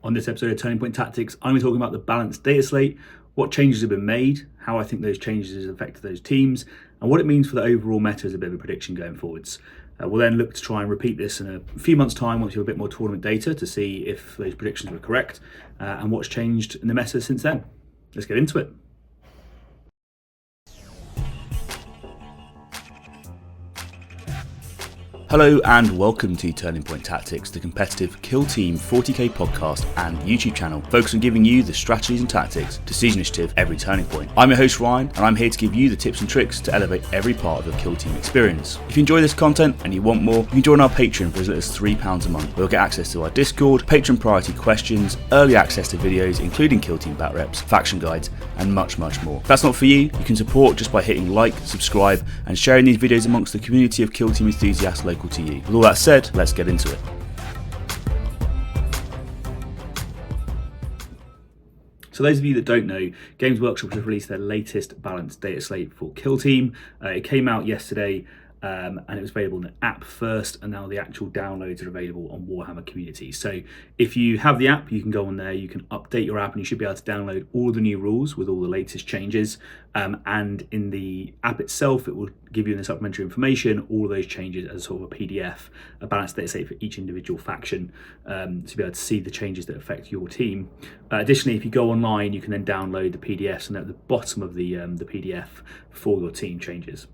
On this episode of Turning Point Tactics, I'm going to be talking about the balanced Dataslate, what changes have been made, how I think those changes have affected those teams, and what it means for the overall meta as a bit of a prediction going forwards. We'll then look to try and repeat this in a few months' time once we have a bit more tournament data to see if those predictions were correct and what's changed in the meta since then. Let's get into it. Hello and welcome to Turning Point Tactics, the competitive Kill Team 40k podcast and YouTube channel focused on giving you the strategies and tactics to seize initiative every turning point. I'm your host Ryan and I'm here to give you the tips and tricks to elevate every part of your Kill Team experience. If you enjoy this content and you want more, you can join our Patreon for as little as £3 a month. We'll get access to our Discord, patron priority questions, early access to videos including Kill Team bat reps, faction guides and much more. If that's not for you, you can support just by hitting like, subscribe and sharing these videos amongst the community of Kill Team enthusiasts local to you. With all that said, let's get into it. So those of you that don't know, Games Workshop has released their latest balanced data slate for Kill Team. It came out yesterday and it was available in the app first, and now the actual downloads are available on Warhammer community. So if you have the app, you can go on there, you can update your app and you should be able to download all the new rules with all the latest changes. And in the app itself, it will give you in the supplementary information all of those changes as sort of a PDF, a balanced data set for each individual faction, to be able to see the changes that affect your team. Additionally, if you go online, you can then download the PDFs, and at the bottom of the PDF for your team changes.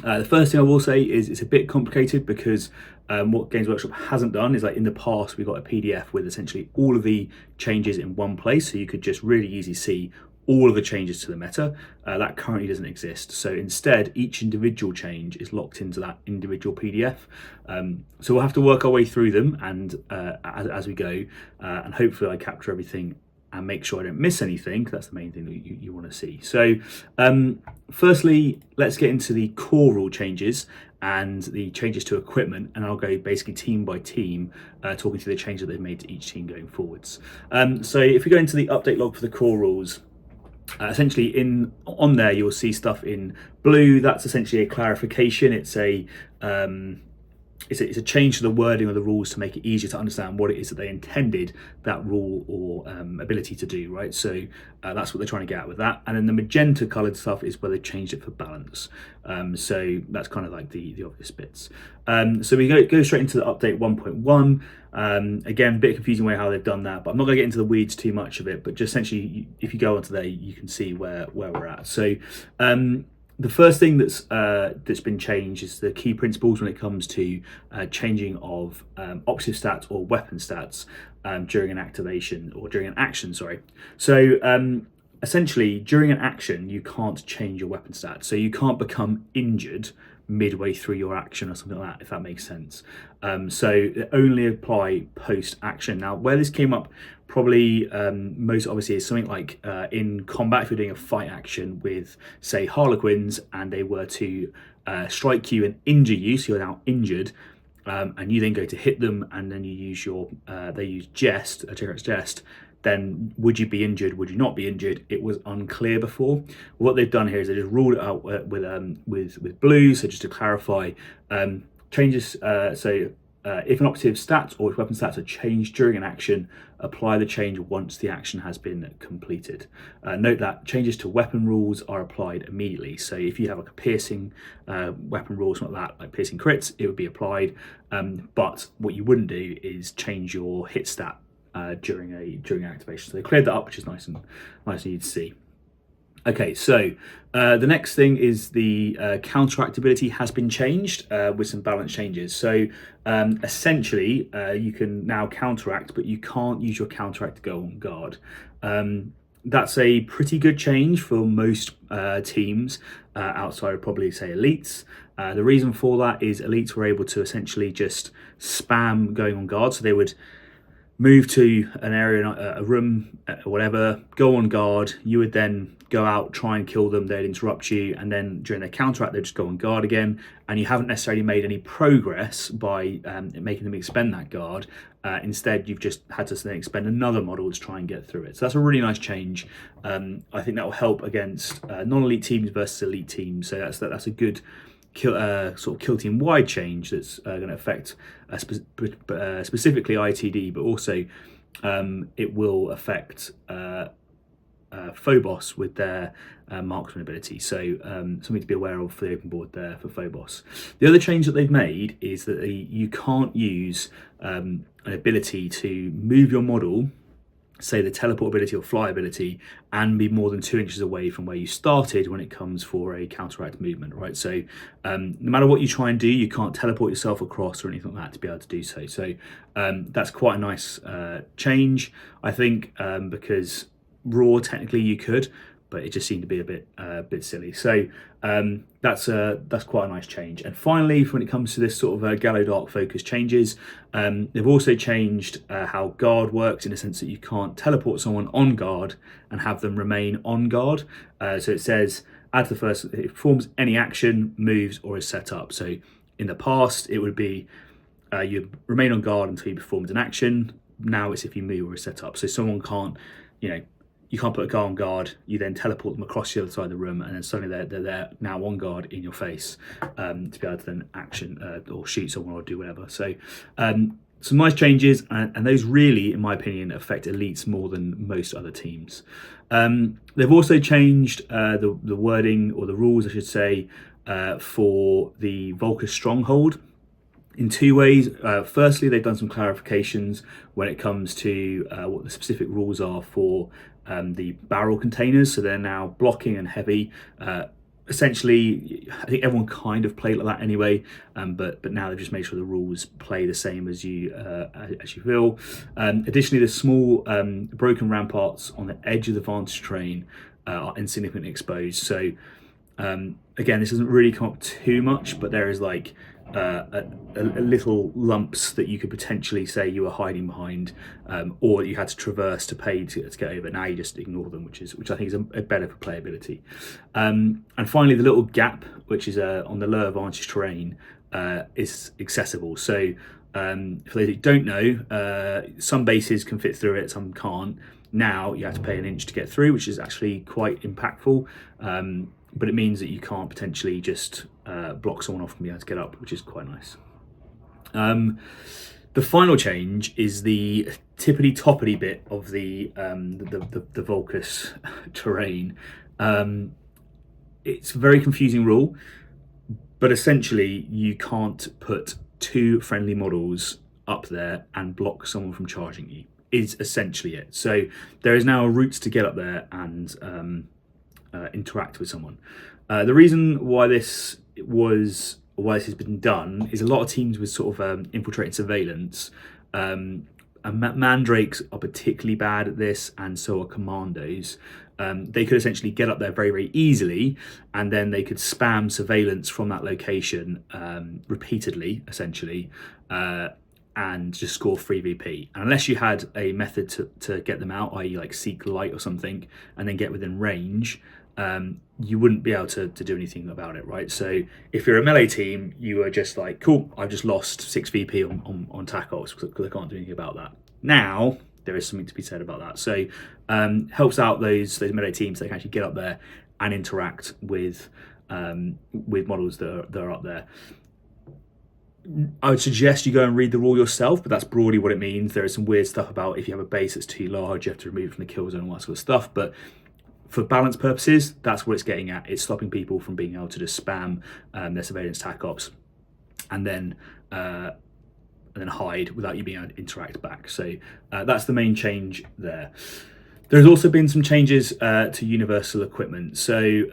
The first thing I will say is it's a bit complicated because what Games Workshop hasn't done is, like in the past, we got a PDF with essentially all of the changes in one place, so you could just really easily see all of the changes to the meta. That currently doesn't exist. So instead, each individual change is locked into that individual PDF. So we'll have to work our way through them and as we go, and hopefully I capture everything and make sure I don't miss anything, because that's the main thing that you want to see. So firstly, let's get into the core rule changes and the changes to equipment, and I'll go basically team by team, talking through the changes that they've made to each team going forwards. So if we go into the update log for the core rules, essentially on there you'll see stuff in blue. That's essentially a clarification. It's a change to the wording of the rules to make it easier to understand what it is that they intended that rule or ability to do, right? So that's what they're trying to get at with that. And then the magenta coloured stuff is where they changed it for balance. So that's kind of like the obvious bits. So we go straight into the update 1.1. Again, a bit confusing way how they've done that, but I'm not going to get into the weeds too much of it. But just essentially, if you go onto there, you can see where we're at. So the first thing that's been changed is the key principles when it comes to changing of operative stats or weapon stats during an activation or during an action, sorry. So essentially, during an action, you can't change your weapon stats. So you can't become injured midway through your action or something like that, if that makes sense. So it only apply post-action. Now, where this came up probably most obviously is something like in combat, if you're doing a fight action with, say, Harlequins, and they were to strike you and injure you, so you're now injured, and you then go to hit them, and then you use your, they use Jest, a T-Rex Jest, then would you be injured, would you not be injured? It was unclear before. What they've done here is they just ruled it out with blue. So just to clarify, changes, if an operative stat or if weapon stats are changed during an action, apply the change once the action has been completed. Note that changes to weapon rules are applied immediately. So if you have like a piercing weapon rule, something like that, like piercing crits, it would be applied. But what you wouldn't do is change your hit stat during activation. So they cleared that up, which is nice and easy to see. Okay, so the next thing is the counteract ability has been changed with some balance changes. So essentially, you can now counteract, but you can't use your counteract to go on guard. That's a pretty good change for most teams outside of probably, say, elites. The reason for that is elites were able to essentially just spam going on guard. So they would move to an area, a room, or whatever, go on guard. You would then go out, try and kill them. They'd interrupt you, and then during their counteract, they'd just go on guard again. And you haven't necessarily made any progress by making them expend that guard. Instead, you've just had to then expend another model to try and get through it. So that's a really nice change. I think that will help against non-elite teams versus elite teams. So that's a good sort of kill team wide change that's going to affect specifically ITD, but also it will affect Phobos with their marksman ability. So something to be aware of for the open board there for Phobos. The other change that they've made is that you can't use an ability to move your model, say the teleport ability or fly ability, and be more than 2 inches away from where you started when it comes for a counteract movement, right? So no matter what you try and do, you can't teleport yourself across or anything like that to be able to do so. So that's quite a nice change, I think, because raw technically you could, but it just seemed to be a bit silly. So that's quite a nice change. And finally, when it comes to this sort of Gallowdark focus changes, they've also changed how guard works, in a sense that you can't teleport someone on guard and have them remain on guard. So it says, add the first, it performs any action, moves, or is set up. So in the past, it would be you remain on guard until you performed an action. Now it's if you move or is set up. So someone can't, you can't put a guy on guard, you then teleport them across the other side of the room, and then suddenly they're there now on guard in your face to be able to then action or shoot someone or do whatever. So some nice changes, and those really, in my opinion, affect elites more than most other teams. They've also changed the wording, or the rules I should say, for the Volker Stronghold in two ways. Firstly, they've done some clarifications when it comes to what the specific rules are for the barrel containers. So they're now blocking and heavy. Essentially, I think everyone kind of played like that anyway, but now they've just made sure the rules play the same as you will. Additionally, the small broken ramparts on the edge of the vantage terrain are insignificantly exposed. So again, this doesn't really come up too much, but there is like a little lumps that you could potentially say you were hiding behind, or you had to traverse to pay to get over. Now you just ignore them, which I think is a better for playability. And finally, the little gap, which is on the lower vantage terrain, is accessible. So for those who don't know, some bases can fit through it, some can't. Now you have to pay an inch to get through, which is actually quite impactful. But it means that you can't potentially just block someone off from being able to get up, which is quite nice. The final change is the tippity-toppity bit of the Volcus terrain. It's a very confusing rule, but essentially you can't put two friendly models up there and block someone from charging you, is essentially it. So there is now a route to get up there and interact with someone. The reason why this has been done is a lot of teams with sort of infiltrating surveillance, and mandrakes are particularly bad at this, and so are commandos. They could essentially get up there very, very easily, and then they could spam surveillance from that location repeatedly, essentially, and just score free VP. And unless you had a method to get them out, i.e. like seek light or something, and then get within range, you wouldn't be able to do anything about it, right? So if you're a melee team, you are just like, cool, I've just lost 6 VP on tackles because I can't do anything about that. Now, there is something to be said about that. So helps out those melee teams that can actually get up there and interact with models that are up there. I would suggest you go and read the rule yourself, but that's broadly what it means. There is some weird stuff about if you have a base that's too large, you have to remove it from the kill zone and all that sort of stuff. But for balance purposes, that's what it's getting at. It's stopping people from being able to just spam their surveillance tac ops and then hide without you being able to interact back. So that's the main change there. There's also been some changes to universal equipment. So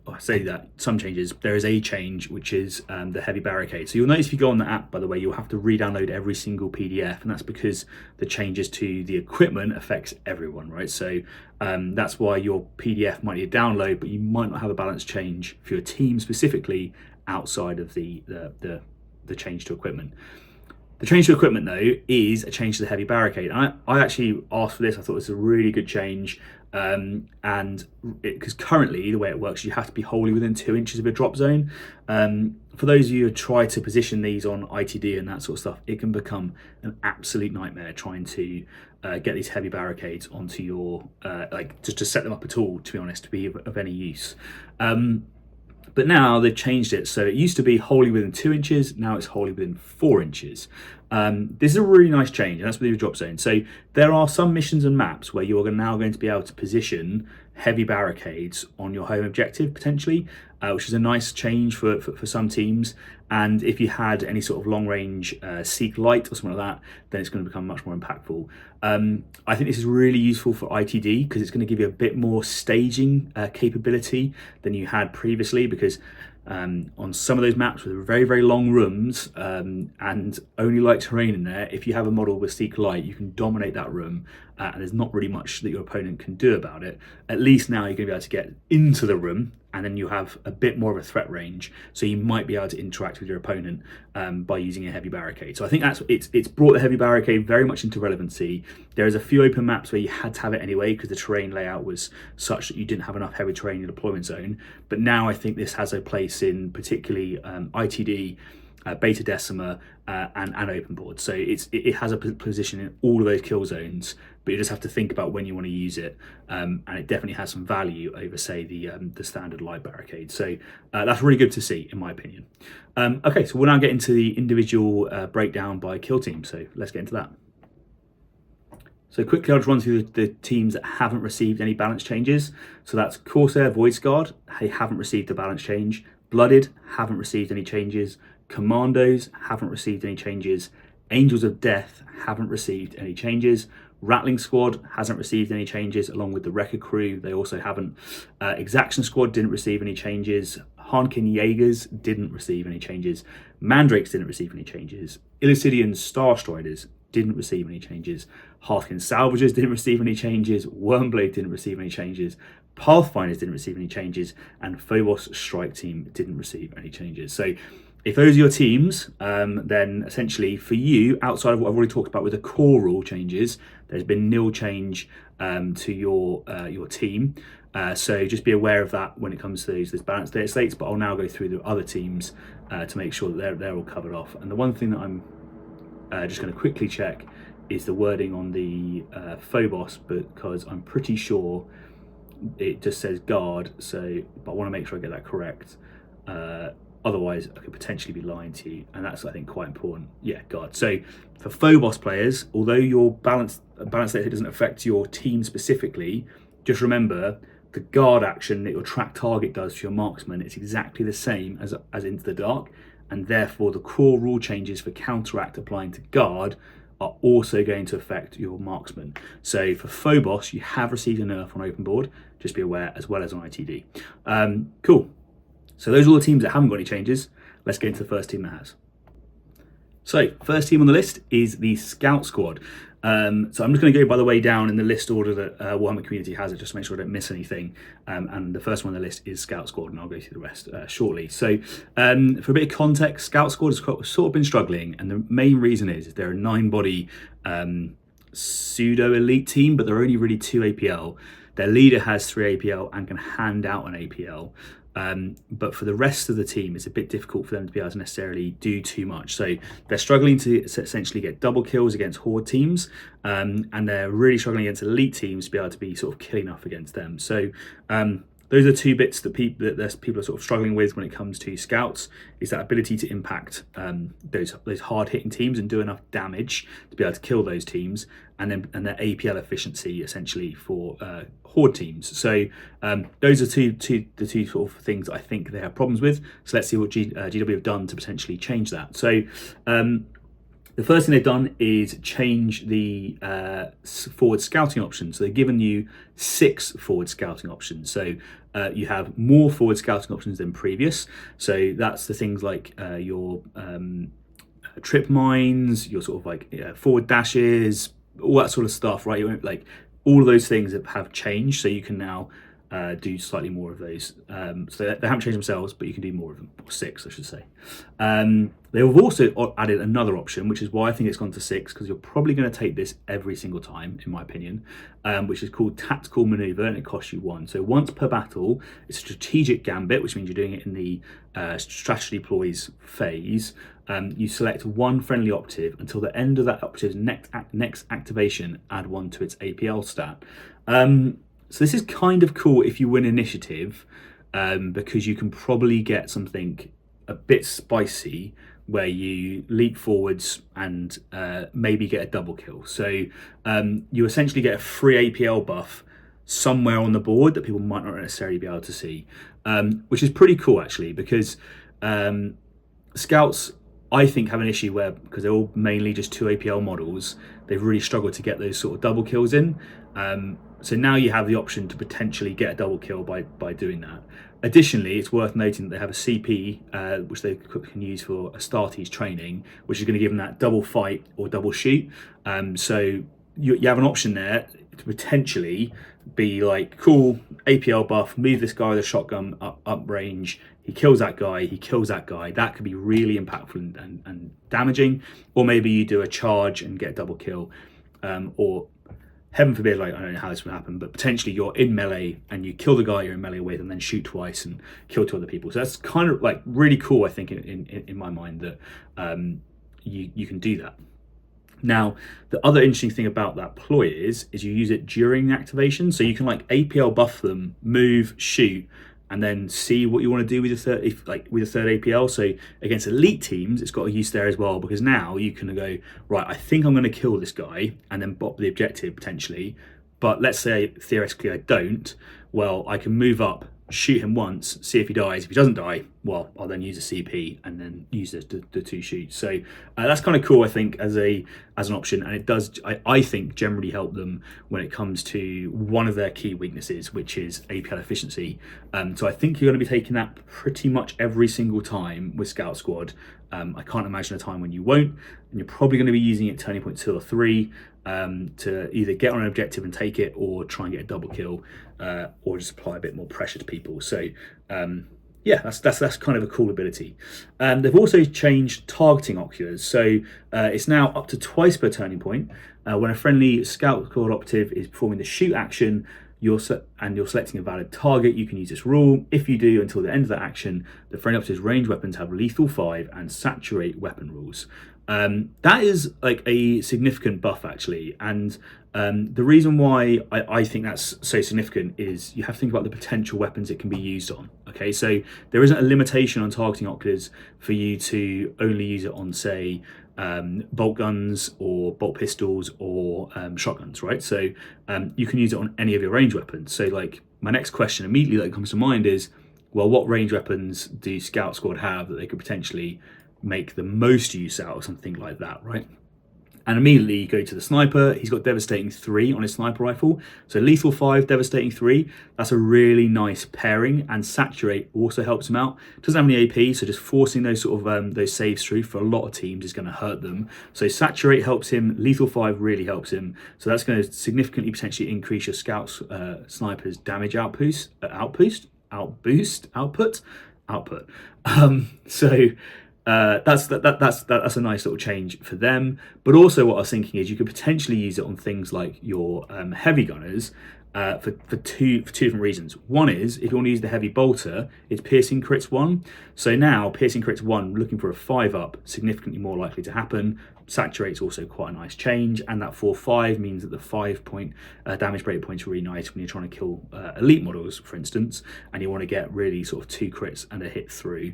I say that, some changes. There is a change, which is the heavy barricade. So you'll notice if you go on the app, by the way, you'll have to re-download every single PDF, and that's because the changes to the equipment affects everyone, right? So that's why your PDF might need a download, but you might not have a balance change for your team specifically outside of the change to equipment. The change to equipment, though, is a change to the heavy barricade. And I actually asked for this. I thought it was a really good change. And because currently the way it works, you have to be wholly within 2 inches of a drop zone. For those of you who try to position these on ITD and that sort of stuff, it can become an absolute nightmare trying to get these heavy barricades onto your, just to set them up at all, to be honest, to be of any use. But now they've changed it. So it used to be wholly within 2 inches. Now it's wholly within 4 inches. This is a really nice change, and that's with your drop zone. So there are some missions and maps where you're now going to be able to position heavy barricades on your home objective potentially, which is a nice change for some teams. And if you had any sort of long range seek light or something like that, then it's going to become much more impactful. I think this is really useful for ITD because it's going to give you a bit more staging capability than you had previously, because on some of those maps with very, very long rooms and only light terrain in there, if you have a model with seek light, you can dominate that room and there's not really much that your opponent can do about it. At least now you're going to be able to get into the room, and then you have a bit more of a threat range, so you might be able to interact with your opponent by using a heavy barricade. So I think it's brought the heavy barricade very much into relevancy. There is a few open maps where you had to have it anyway because the terrain layout was such that you didn't have enough heavy terrain in your deployment zone. But now I think this has a place in particularly ITD, Beta Decima, and open board. So it has a position in all of those kill zones, but you just have to think about when you want to use it, and it definitely has some value over, say, the standard light barricade. So that's really good to see, in my opinion. Okay, so we'll now get into the individual breakdown by kill team. So let's get into that. So quickly, I'll just run through the teams that haven't received any balance changes. So that's Corsair, Void Guard, they haven't received a balance change. Blooded, haven't received any changes. Commandos, haven't received any changes. Angels of Death, haven't received any changes. Rattling Squad hasn't received any changes, along with the Wrecker Crew. They also haven't. Exaction Squad didn't receive any changes. Harnkin Jaegers didn't receive any changes. Mandrakes didn't receive any changes. Illicidian Starstriders didn't receive any changes. Hearthkin Salvagers didn't receive any changes. Wormblade didn't receive any changes. Pathfinders didn't receive any changes. And Phobos Strike Team didn't receive any changes. So if those are your teams, then essentially for you, outside of what I've already talked about with the core rule changes, there's been nil change to your team. So just be aware of that when it comes to those balanced data slates. But I'll now go through the other teams to make sure that they're all covered off. And the one thing that I'm just going to quickly check is the wording on the Phobos, because I'm pretty sure it just says guard. So, but I want to make sure I get that correct. Otherwise, I could potentially be lying to you, and that's, I think, quite important. Yeah, guard. So for Phobos players, although your balance data doesn't affect your team specifically, just remember the guard action that your track target does for your marksman is exactly the same as Into the Dark, and therefore the core rule changes for counteract applying to guard are also going to affect your marksman. So for Phobos, you have received a nerf on open board, just be aware, as well as on ITD. Cool. So those are all the teams that haven't got any changes. Let's get into the first team that has. So first team on the list is the Scout Squad. So I'm just going to go by the way down in the list order that Warhammer Community has it, just to make sure I don't miss anything. And the first one on the list is Scout Squad, and I'll go through the rest shortly. So for a bit of context, Scout Squad has sort of been struggling, and the main reason is they're a 9-body pseudo-elite team, but they're only really 2 APL. Their leader has 3 APL and can hand out an APL. But for the rest of the team, it's a bit difficult for them to be able to necessarily do too much. So they're struggling to essentially get double kills against horde teams, and they're really struggling against elite teams to be able to be sort of killing off against them. So those are 2 bits that people are sort of struggling with when it comes to scouts, is that ability to impact those hard hitting teams and do enough damage to be able to kill those teams, and their APL efficiency essentially for horde teams. So those are the two sort of things that I think they have problems with. So let's see what GW have done to potentially change that. So the first thing they've done is change the forward scouting options. So they've given you 6 forward scouting options. So you have more forward scouting options than previous. So that's the things like your trip mines, your sort of like forward dashes, all that sort of stuff, right? You like all of those things have changed, so you can now do slightly more of those. So they haven't changed themselves, but you can do more of them, or 6, I should say. They have also added another option, which is why I think it's gone to 6, because you're probably going to take this every single time, in my opinion, which is called Tactical Maneuver, and it costs you 1. So once per battle, it's a strategic gambit, which means you're doing it in the strategy deploys phase. You select 1 friendly operative until the end of that operative's next activation, add 1 to its APL stat. So this is kind of cool if you win initiative, because you can probably get something a bit spicy where you leap forwards and maybe get a double kill. So you essentially get a free APL buff somewhere on the board that people might not necessarily be able to see, which is pretty cool actually, because scouts, I think, have an issue where, because they're all mainly just 2 APL models, they've really struggled to get those sort of double kills in. So now you have the option to potentially get a double kill by doing that. Additionally, it's worth noting that they have a CP, which they can use for Astartes training, which is going to give them that double fight or double shoot. So you have an option there to potentially be like, cool, APL buff, move this guy with a shotgun up range, he kills that guy, that could be really impactful and damaging. Or maybe you do a charge and get a double kill, or heaven forbid, like, I don't know how this would happen, but potentially you're in melee and you kill the guy you're in melee with and then shoot twice and kill 2 other people. So that's kind of like really cool, I think, in my mind, that you can do that. Now, the other interesting thing about that ploy is you use it during the activation. So you can like APL buff them, move, shoot, and then see what you want to do with the third APL. So against elite teams, it's got a use there as well, because now you can go, right, I think I'm going to kill this guy and then bop the objective potentially. But let's say theoretically I don't. Well, I can move up, shoot him once, see if he dies. If he doesn't die, well, I'll then use a CP and then use the 2 shoots. So that's kind of cool, I think, as an option, and it does, I think, generally help them when it comes to one of their key weaknesses, which is APL efficiency. So I think you're going to be taking that pretty much every single time with Scout Squad. I can't imagine a time when you won't, and you're probably going to be using it turning point 2 or 3 to either get on an objective and take it, or try and get a double kill, or just apply a bit more pressure to people. So yeah, that's kind of a cool ability. They've also changed targeting oculars, so it's now up to twice per turning point. When a friendly Scout Squad operative is performing the shoot action, you're selecting a valid target, you can use this rule. If you do, until the end of the action, the friendly operative's ranged weapons have lethal 5 and saturate weapon rules. That is like a significant buff actually, and the reason why I think that's so significant is you have to think about the potential weapons it can be used on. Okay, so there isn't a limitation on targeting oculars for you to only use it on, say, bolt guns or bolt pistols or shotguns, right? So you can use it on any of your range weapons. So like, my next question immediately that comes to mind is, well, what range weapons do Scout Squad have that they could potentially make the most use out of something like that, right? And immediately you go to the sniper. He's got devastating 3 on his sniper rifle, so lethal 5, devastating 3. That's a really nice pairing, and saturate also helps him out. Doesn't have any AP, so just forcing those sort of those saves through for a lot of teams is going to hurt them. So saturate helps him, lethal 5 really helps him. So that's going to significantly potentially increase your scout's sniper's damage output. So that's a nice little change for them. But also what I was thinking is you could potentially use it on things like your heavy gunners for two different reasons. One is, if you want to use the heavy bolter, it's piercing crits 1. So now piercing crits 1, looking for a 5 up, significantly more likely to happen. Saturate's also quite a nice change, and that 4/5 means that the 5-point damage break point's really nice when you're trying to kill elite models, for instance, and you want to get really sort of 2 crits and a hit through.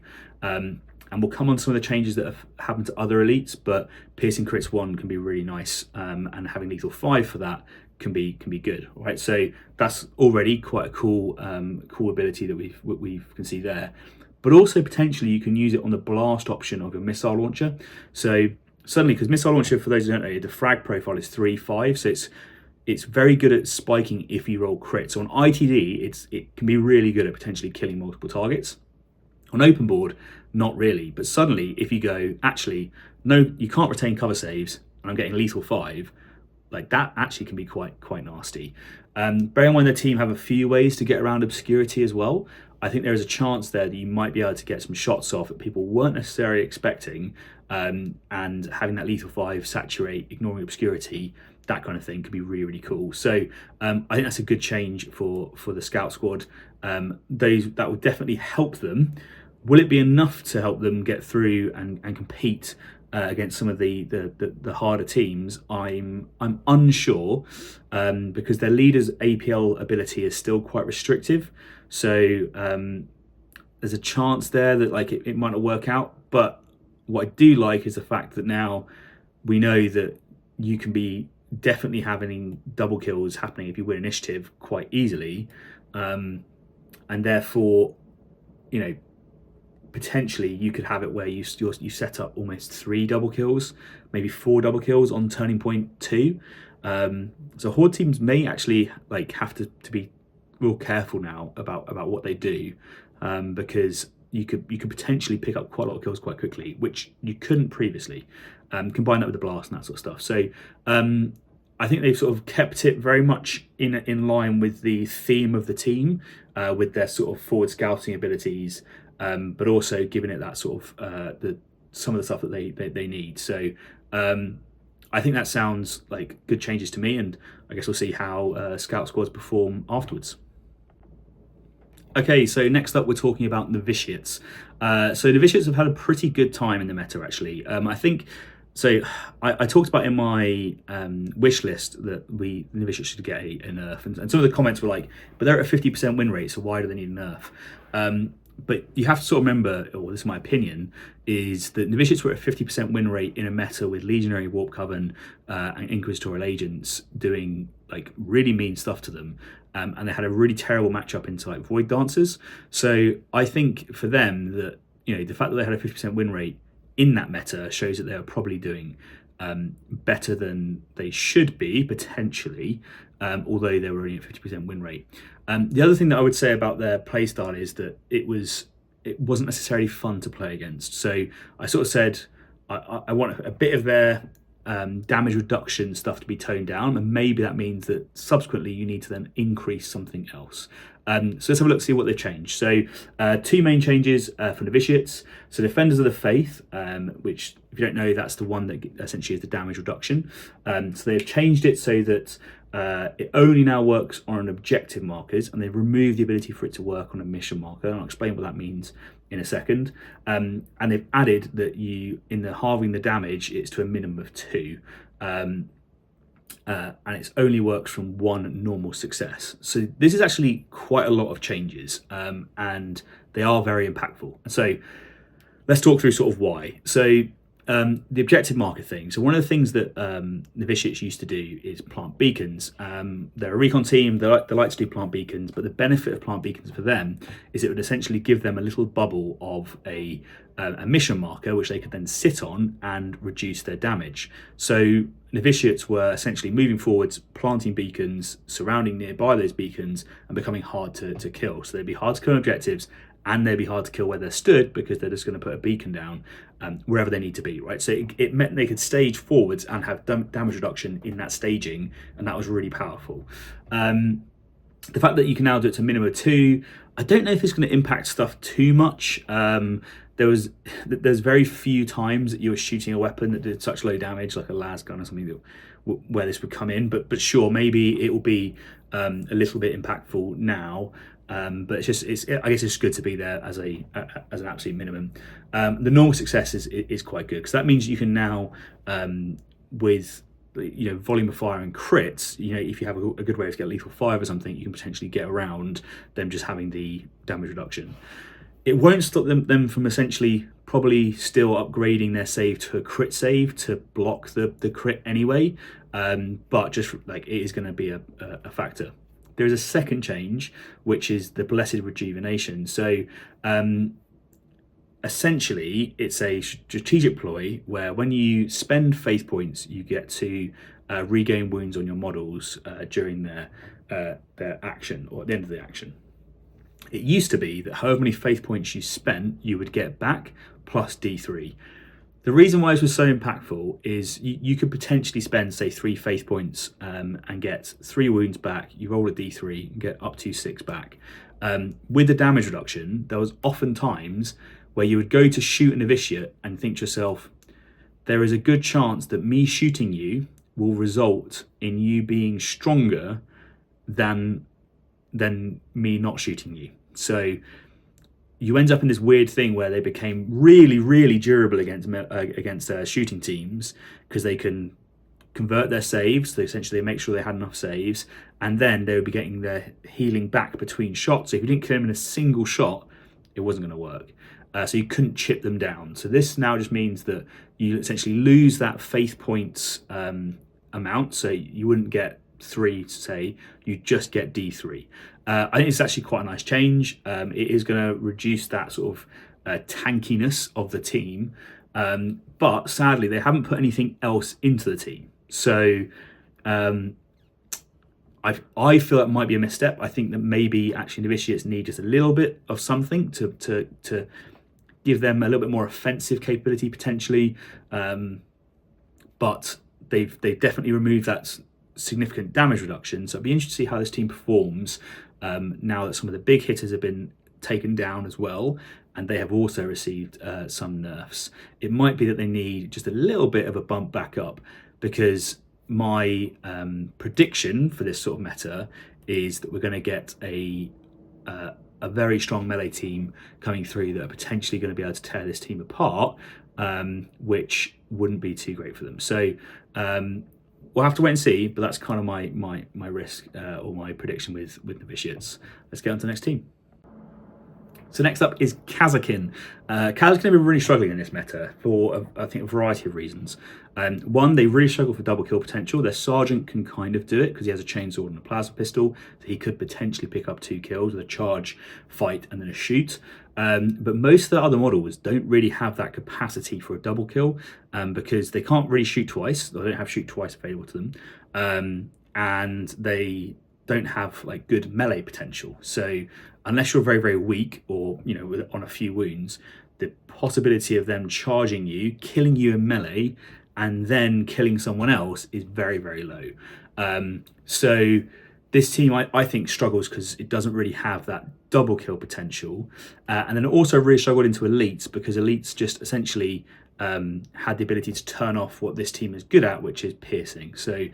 And we'll come on some of the changes that have happened to other elites, but piercing crits 1 can be really nice, and having lethal 5 for that can be good, right? So that's already quite a cool ability that we can see there. But also potentially you can use it on the blast option of your missile launcher. So suddenly, because missile launcher, for those who don't know, the frag profile is 3/5, so it's very good at spiking if you roll crits. So on ITD, it can be really good at potentially killing multiple targets. On open board, not really. But suddenly, if you go, actually, no, you can't retain cover saves, and I'm getting lethal 5, like that actually can be quite nasty. Bear in mind the team have a few ways to get around obscurity as well. I think there is a chance there that you might be able to get some shots off that people weren't necessarily expecting, and having that lethal 5 saturate, ignoring obscurity, that kind of thing could be really cool. So I think that's a good change for the Scout Squad. That will definitely help them. Will it be enough to help them get through and compete against some of the harder teams? I'm unsure, because their leader's APL ability is still quite restrictive. So there's a chance there that like it might not work out. But what I do like is the fact that now we know that you can be definitely having double kills happening if you win initiative quite easily, and therefore, you know, potentially you could have it where you set up almost 3 double kills, maybe 4 double kills on turning point 2. So horde teams may actually like have to be real careful now about what they do, because you could potentially pick up quite a lot of kills quite quickly, which you couldn't previously. Combine that with the blast and that sort of stuff. So I think they've sort of kept it very much in line with the theme of the team, with their sort of forward scouting abilities, but also giving it that sort of some of the stuff that they need. So I think that sounds like good changes to me, and I guess we'll see how scout squads perform afterwards. Okay, so next up we're talking about novitiates. So novitiates have had a pretty good time in the meta, actually. I think, so I talked about in my wish list that the novitiates should get a nerf, and some of the comments were like, but they're at a 50% win rate, so why do they need a nerf? But you have to sort of remember, or this is my opinion, is that novitiates were at a 50% win rate in a meta with Legionary, Warp Coven, and Inquisitorial agents doing like really mean stuff to them. And they had a really terrible matchup into like Void Dancers. So I think for them that, you know, the fact that they had a 50% win rate in that meta shows that they are probably doing better than they should be, potentially, although they were only at 50% win rate. The other thing that I would say about their playstyle is that it wasn't necessarily fun to play against. So I sort of said I want a bit of their damage reduction stuff to be toned down, and maybe that means that subsequently you need to then increase something else. So let's have a look, see what they've changed. So 2 main changes for novitiates. So Defenders of the Faith, which if you don't know, that's the one that essentially is the damage reduction. So they've changed it so that it only now works on objective markers, and they've removed the ability for it to work on a mission marker, and I'll explain what that means in a second. And they've added that in the halving the damage, it's to a minimum of 2. And it only works from 1 normal success. So this is actually quite a lot of changes, and they are very impactful. So let's talk through sort of why. So the objective marker thing. So one of the things that novitiates used to do is plant beacons. They're a recon team, they like to do plant beacons, but the benefit of plant beacons for them is it would essentially give them a little bubble of a mission marker, which they could then sit on and reduce their damage. So novitiates were essentially moving forwards, planting beacons, surrounding nearby those beacons, and becoming hard to kill. So they'd be hard to kill on objectives, and they'd be hard to kill where they're stood, because they're just going to put a beacon down wherever they need to be, right? So it meant they could stage forwards and have damage reduction in that staging, and that was really powerful. The fact that you can now do it to a minimum of 2, I don't know if it's going to impact stuff too much. There's very few times that you were shooting a weapon that did such low damage, like a las gun or something, where this would come in. But sure, maybe it will be a little bit impactful now. But I guess it's good to be there as an absolute minimum. The normal success is quite good, because that means you can now, with volume of fire and crits, if you have a good way to get lethal 5 or something, you can potentially get around them just having the damage reduction. It won't stop them from essentially probably still upgrading their save to a crit save to block the crit anyway, but just like it is going to be a factor. There is a second change, which is the Blessed Rejuvenation. So essentially, it's a strategic ploy where when you spend faith points, you get to regain wounds on your models during their action, or at the end of the action. It used to be that however many faith points you spent, you would get back plus D3. The reason why this was so impactful is you could potentially spend, say, 3 faith points and get 3 wounds back. You roll a D3 and get up to 6 back. With the damage reduction, there was often times where you would go to shoot a novitiate and think to yourself, there is a good chance that me shooting you will result in you being stronger than me not shooting you. So you end up in this weird thing where they became really, really durable against shooting teams, because they can convert their saves. So essentially, they make sure they had enough saves, and then they would be getting their healing back between shots. So if you didn't kill them in a single shot, it wasn't going to work. So you couldn't chip them down. So this now just means that you essentially lose that faith points amount. So you wouldn't get 3, say, you just get D3. I think it's actually quite a nice change. It is going to reduce that sort of tankiness of the team. But sadly, they haven't put anything else into the team. So I feel that might be a misstep. I think that maybe actually novitiates need just a little bit of something to give them a little bit more offensive capability potentially. But they've definitely removed that significant damage reduction. So it'd be interesting to see how this team performs now that some of the big hitters have been taken down as well, and they have also received some nerfs. It might be that they need just a little bit of a bump back up, because my prediction for this sort of meta is that we're going to get a very strong melee team coming through that are potentially going to be able to tear this team apart, which wouldn't be too great for them. So we'll have to wait and see, but that's kind of my risk or my prediction with novitiates. Let's get on to the next team. So next up is Kazakin. Kazakin have been really struggling in this meta for, I think, a variety of reasons. One, they really struggle for double kill potential. Their sergeant can kind of do it because he has a chainsaw and a plasma pistol, so he could potentially pick up 2 kills with a charge, fight, and then a shoot. But most of the other models don't really have that capacity for a double kill because they can't really shoot twice. They don't have shoot twice available to them, and they don't have like good melee potential. So unless you're very, very weak or, you know, on a few wounds, the possibility of them charging you, killing you in melee, and then killing someone else is very, very low. So this team, I think, struggles because it doesn't really have that double kill potential. And then it also really struggled into elites because elites just essentially had the ability to turn off what this team is good at, which is piercing. So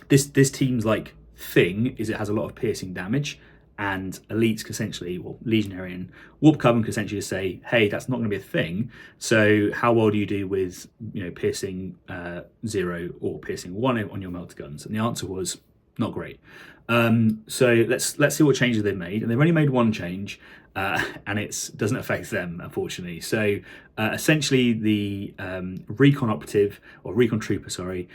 this team's like thing is it has a lot of piercing damage, and elites can essentially, well, legionary and warp coven can essentially just say, hey, that's not going to be a thing, so how well do you do with, you know, piercing 0 or piercing 1 on your melter guns? And the answer was not great. So let's see what changes they've made, and they've only made one change, and it doesn't affect them, unfortunately. So essentially the recon operative, or recon trooper, sorry,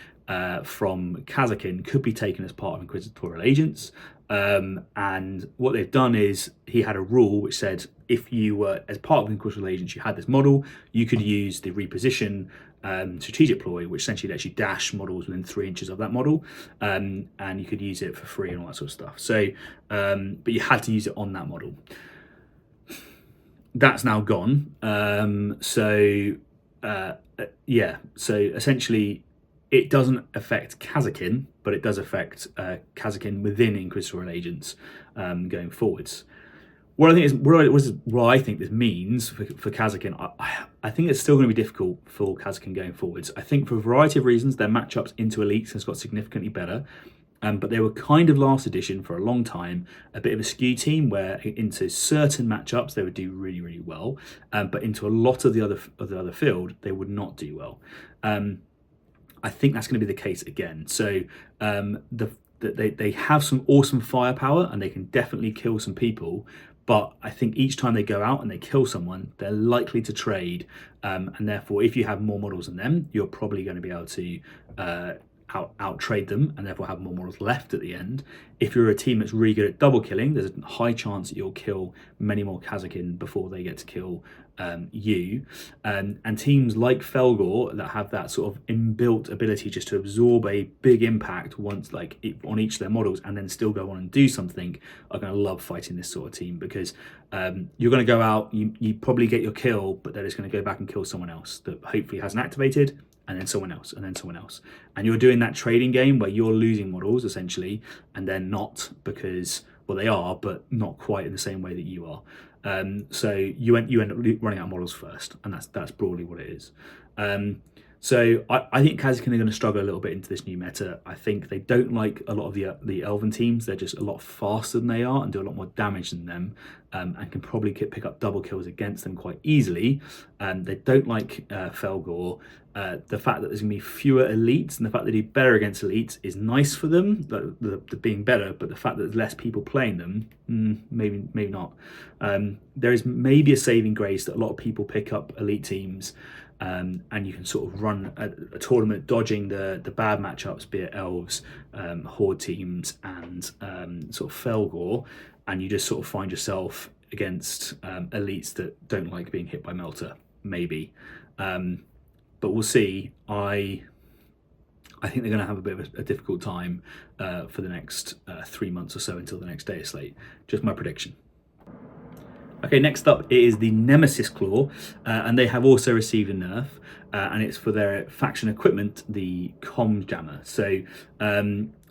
from Kazakin could be taken as part of inquisitorial agents. And what they've done is he had a rule which said if you were, as part of inquisitorial agents, you had this model, you could use the reposition strategic ploy, which essentially lets you dash models within 3 inches of that model, and you could use it for free and all that sort of stuff. So, but you had to use it on that model. That's now gone. Yeah, so essentially it doesn't affect Kazakin, but it does affect Kazakin within inquisitorial agents going forwards. What I think is what I think this means for Kazakin, I think it's still going to be difficult for Kazakin going forwards. I think for a variety of reasons, their matchups into elites has got significantly better. But they were kind of last edition for a long time, a bit of a skew team where into certain matchups they would do really, really well, but into a lot of the other field they would not do well. I think that's going to be the case again. So they have some awesome firepower and they can definitely kill some people, but I think each time they go out and they kill someone, they're likely to trade, and therefore if you have more models than them, you're probably going to be able to out trade them and therefore have more models left at the end. If you're a team that's really good at double killing, there's a high chance that you'll kill many more Kazakin before they get to kill you. And teams like Felgor that have that sort of inbuilt ability just to absorb a big impact once, like on each of their models, and then still go on and do something, are going to love fighting this sort of team, because you're going to go out, you probably get your kill, but they're just going to go back and kill someone else that hopefully hasn't activated, and then someone else, and then someone else. And you're doing that trading game where you're losing models, essentially, and they're not, because, well, they are, but not quite in the same way that you are. So you end up running out of models first, and that's broadly what it is. So I think Kazakhstan are going to struggle a little bit into this new meta. I think they don't like a lot of the Elven teams. They're just a lot faster than they are and do a lot more damage than them, and can probably pick up double kills against them quite easily. They don't like Felgor. The fact that there's going to be fewer elites and the fact that they do better against elites is nice for them, the being better, but the fact that there's less people playing them, maybe not. There is maybe a saving grace that a lot of people pick up elite teams, and you can sort of run a tournament dodging the bad matchups, be it elves, horde teams, and sort of Felgor, and you just sort of find yourself against elites that don't like being hit by Melter, maybe. But we'll see. I think they're going to have a bit of a difficult time for the next 3 months or so until the next Dataslate. Just my prediction. Okay, next up is the Nemesis Claw, and they have also received a nerf, and it's for their faction equipment, the Comm Jammer. So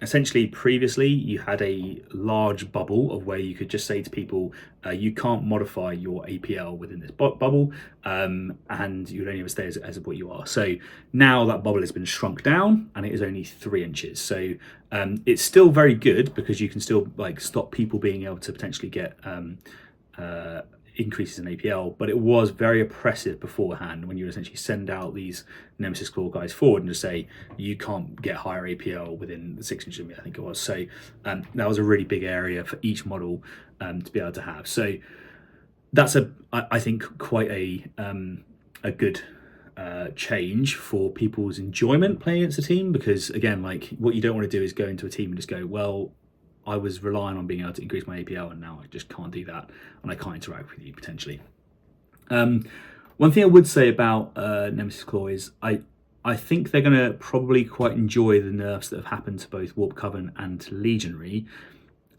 essentially, previously you had a large bubble of where you could just say to people, you can't modify your APL within this bubble, and you'd only ever stay as what you are. So now that bubble has been shrunk down, and it is only 3 inches. So it's still very good because you can still like stop people being able to potentially get increases in APL, but it was very oppressive beforehand when you would essentially send out these Nemesis Claw guys forward and just say you can't get higher APL within the 6 inches of me, I think it was. So that was a really big area for each model to be able to have. So that's I think quite a good change for people's enjoyment playing against a team, because again, like what you don't want to do is go into a team and just go, well, I was relying on being able to increase my APL and now I just can't do that and I can't interact with you potentially. One thing I would say about Nemesis Claw is I think they're going to probably quite enjoy the nerfs that have happened to both Warp Coven and to Legionary.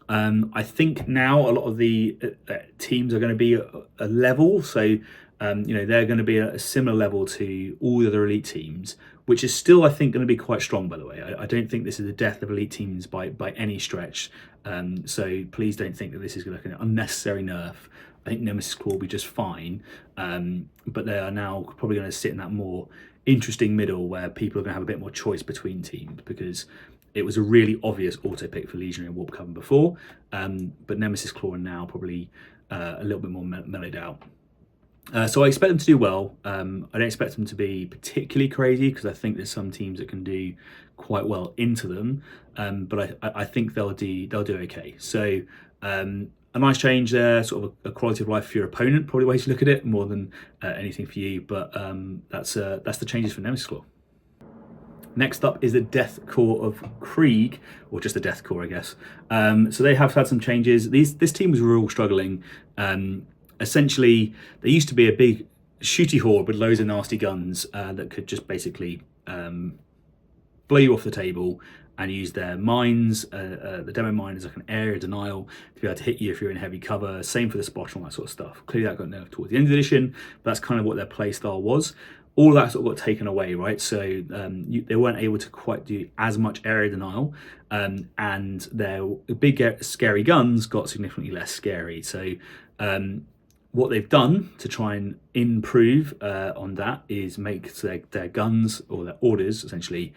I think now a lot of the teams are going to be a level, so they're going to be at a similar level to all the other elite teams, which is still, I think, going to be quite strong, by the way. I don't think this is the death of elite teams by any stretch. So please don't think that this is like an unnecessary nerf. I think Nemesis Claw will be just fine. But they are now probably going to sit in that more interesting middle where people are going to have a bit more choice between teams, because it was a really obvious auto pick for Legionary and Warp Coven before. But Nemesis Claw are now probably a little bit more mellowed out. So I expect them to do well. I don't expect them to be particularly crazy because I think there's some teams that can do quite well into them. But I think they'll do okay. So a nice change there, sort of a quality of life for your opponent, probably the way to look at it, more than anything for you. But that's the changes for Nemesis Claw. Next up is the Death Corps of Krieg, or just the Death Corps, I guess. So they have had some changes. This team was real struggling. Essentially, there used to be a big shooty horde with loads of nasty guns that could just basically blow you off the table and use their mines, the demo mine is like an area denial to be able to hit you if you're in heavy cover. Same for the spot and all that sort of stuff. Clearly that got nerfed towards the end of the edition, but that's kind of what their play style was. All that sort of got taken away, right? So they weren't able to quite do as much area denial, and their big scary guns got significantly less scary. So what they've done to try and improve on that is make their guns, or their orders essentially,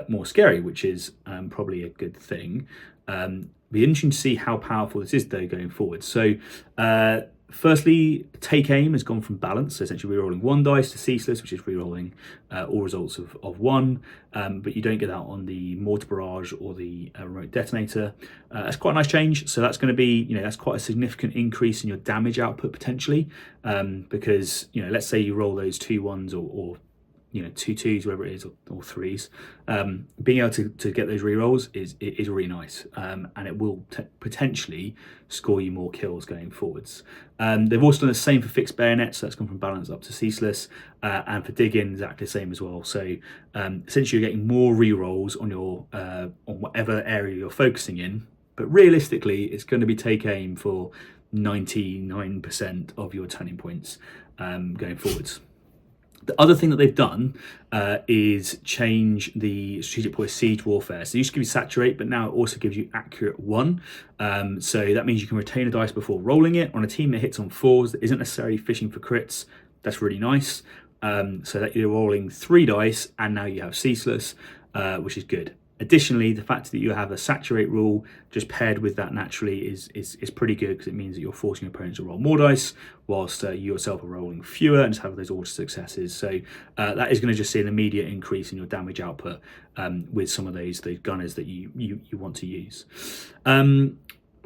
more scary, which is probably a good thing. Be interesting to see how powerful this is though going forward. So firstly, take aim has gone from balance, so essentially rerolling 1 dice, to ceaseless, which is rerolling all results of 1, but you don't get that on the mortar barrage or the remote detonator. That's quite a nice change. So that's going to be, that's quite a significant increase in your damage output potentially, because let's say you roll those 2 1s or 2 2s, whatever it is, or 3s, being able to get those rerolls is really nice, and it will potentially score you more kills going forwards. They've also done the same for fixed bayonets, so that's gone from balance up to ceaseless, and for dig in exactly the same as well. So essentially you're getting more rerolls on your on whatever area you're focusing in, but realistically it's going to be take aim for 99% of your turning points going forwards. The other thing that they've done is change the strategic point siege warfare. So it used to give you saturate, but now it also gives you accurate 1. So that means you can retain a dice before rolling it. On a team that hits on 4s that isn't necessarily fishing for crits, that's really nice. so that you're rolling 3 dice, and now you have ceaseless, which is good. Additionally, the fact that you have a saturate rule just paired with that naturally is pretty good, because it means that you're forcing your opponents to roll more dice whilst you yourself are rolling fewer and just have those auto successes. So that is going to just see an immediate increase in your damage output with some of those gunners that you want to use.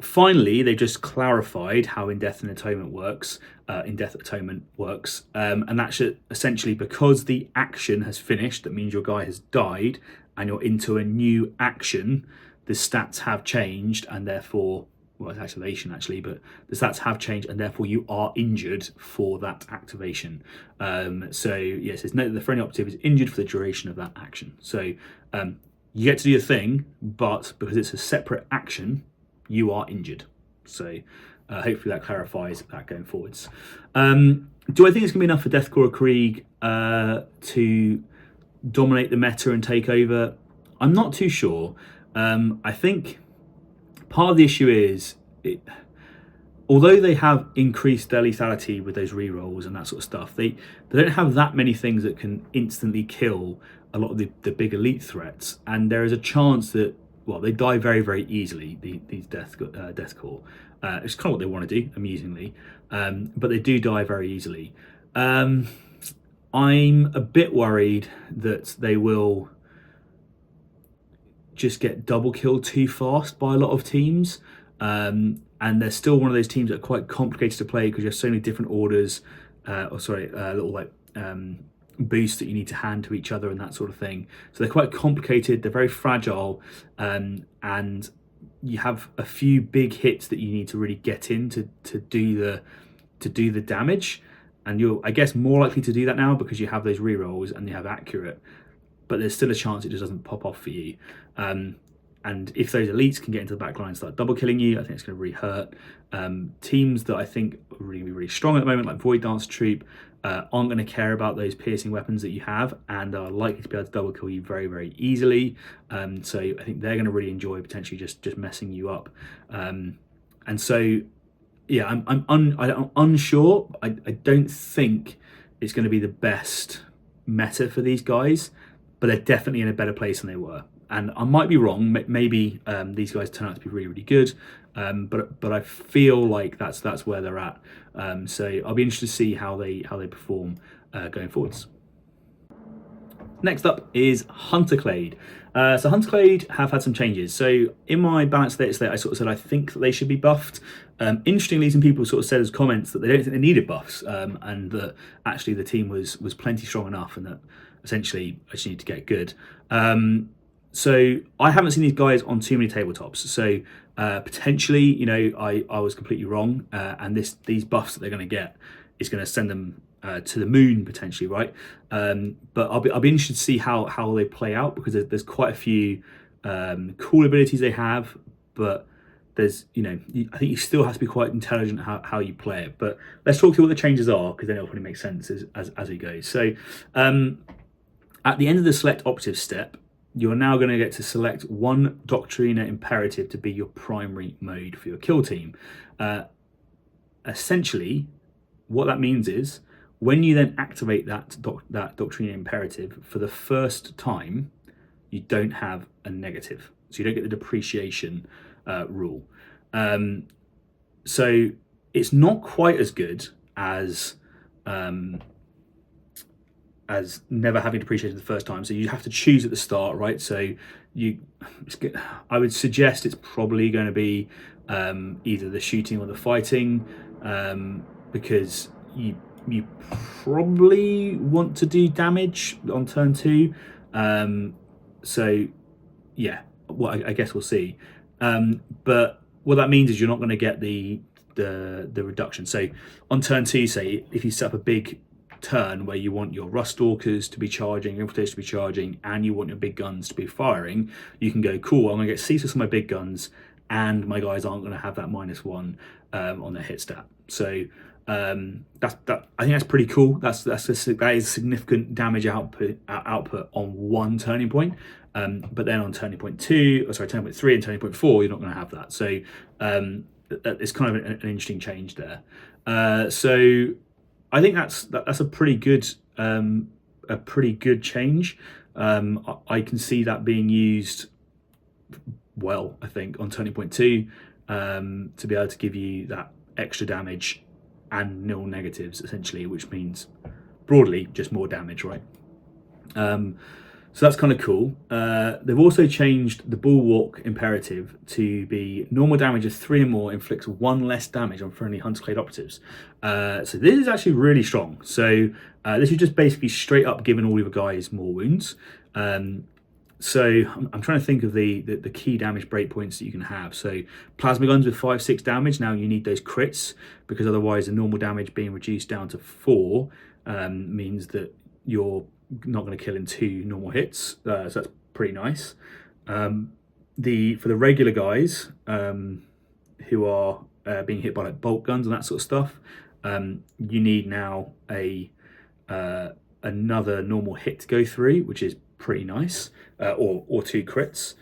Finally, they've just clarified how In-Death Atonement works. And that's essentially because the action has finished. That means your guy has died, and you're into a new action. The stats have changed, and therefore, well, it's activation actually, but the stats have changed, and therefore you are injured for that activation. So yes, it's noted that the friendly operative is injured for the duration of that action. So you get to do your thing, but because it's a separate action, you are injured. So hopefully that clarifies that going forwards. Do I think it's going to be enough for Deathcore or Krieg to dominate the meta and take over? I'm not too sure. I think part of the issue is, although they have increased their lethality with those rerolls and that sort of stuff, they don't have that many things that can instantly kill a lot of the big elite threats, and there is a chance that, well, they die very, very easily, these Deathcore. It's kind of what they want to do, amusingly, but they do die very easily. I'm a bit worried that they will just get double killed too fast by a lot of teams, and they're still one of those teams that are quite complicated to play because you have so many different orders, little like boosts that you need to hand to each other and that sort of thing. So they're quite complicated, they're very fragile, and you have a few big hits that you need to really get in to do the damage, and you're, I guess, more likely to do that now because you have those rerolls and you have accurate, but there's still a chance it just doesn't pop off for you. And if those elites can get into the back line and start double killing you, I think it's going to really hurt. Teams that I think are really, really strong at the moment, like Void Dance Troop, aren't going to care about those piercing weapons that you have and are likely to be able to double kill you very, very easily. So I think they're going to really enjoy potentially just messing you up. And so, yeah, I'm unsure. I don't think it's going to be the best meta for these guys, but they're definitely in a better place than they were. And I might be wrong. Maybe these guys turn out to be really, really good. But I feel like that's where they're at. So I'll be interested to see how they perform going forwards. Next up is Hunterclade. So Hunterclade have had some changes. So in my balanced Dataslate, I sort of said I think that they should be buffed. Interestingly, some people sort of said as comments that they don't think they needed buffs, and that actually the team was plenty strong enough, and that essentially I just need to get good. So I haven't seen these guys on too many tabletops. So potentially, you know, I was completely wrong, and these buffs that they're going to get is going to send them to the moon potentially, right? But I'll be interested to see how they play out, because there's quite a few cool abilities they have, but there's, you know, I think you still have to be quite intelligent how you play it. But let's talk through what the changes are, because then it'll probably make sense as it goes. So at the end of the select operative step, you're now going to get to select one Doctrina Imperative to be your primary mode for your kill team. Essentially, what that means is when you then activate that Doctrina Imperative for the first time, you don't have a negative. So you don't get the depreciation rule. So it's not quite as good as never having depreciated the first time. So you have to choose at the start, right? So I would suggest it's probably going to be either the shooting or the fighting, because you probably want to do damage on turn 2. So yeah, well, I guess we'll see. But what that means is you're not going to get the reduction. So on turn 2, say if you set up a big turn where you want your Rust Stalkers to be charging, your Infiltrators to be charging, and you want your big guns to be firing, you can go, cool, I'm going to get ceaseless on my big guns, and my guys aren't going to have that -1 on their hit stat. So I think that's pretty cool. That is significant damage output on one turning point. But then on turning point turning point 3 and turning point 4, you're not going to have that. So it's kind of an interesting change there. So I think that's a pretty good a pretty good change. I can see that being used well, I think, on Turning Point 2 to be able to give you that extra damage and nil negatives, essentially, which means broadly just more damage, right? So that's kind of cool. They've also changed the Bulwark imperative to be normal damage of 3 or more inflicts 1 less damage on friendly Hunterclade operatives. So this is actually really strong. So this is just basically straight up giving all your guys more wounds. So I'm trying to think of the key damage breakpoints that you can have. So plasma guns with 5-6 damage. Now you need those crits, because otherwise the normal damage being reduced down to 4 means that you're not going to kill in 2 normal hits. So that's pretty nice. For the regular guys who are being hit by like bolt guns and that sort of stuff, you need now another normal hit to go through, which is pretty nice, or 2 crits.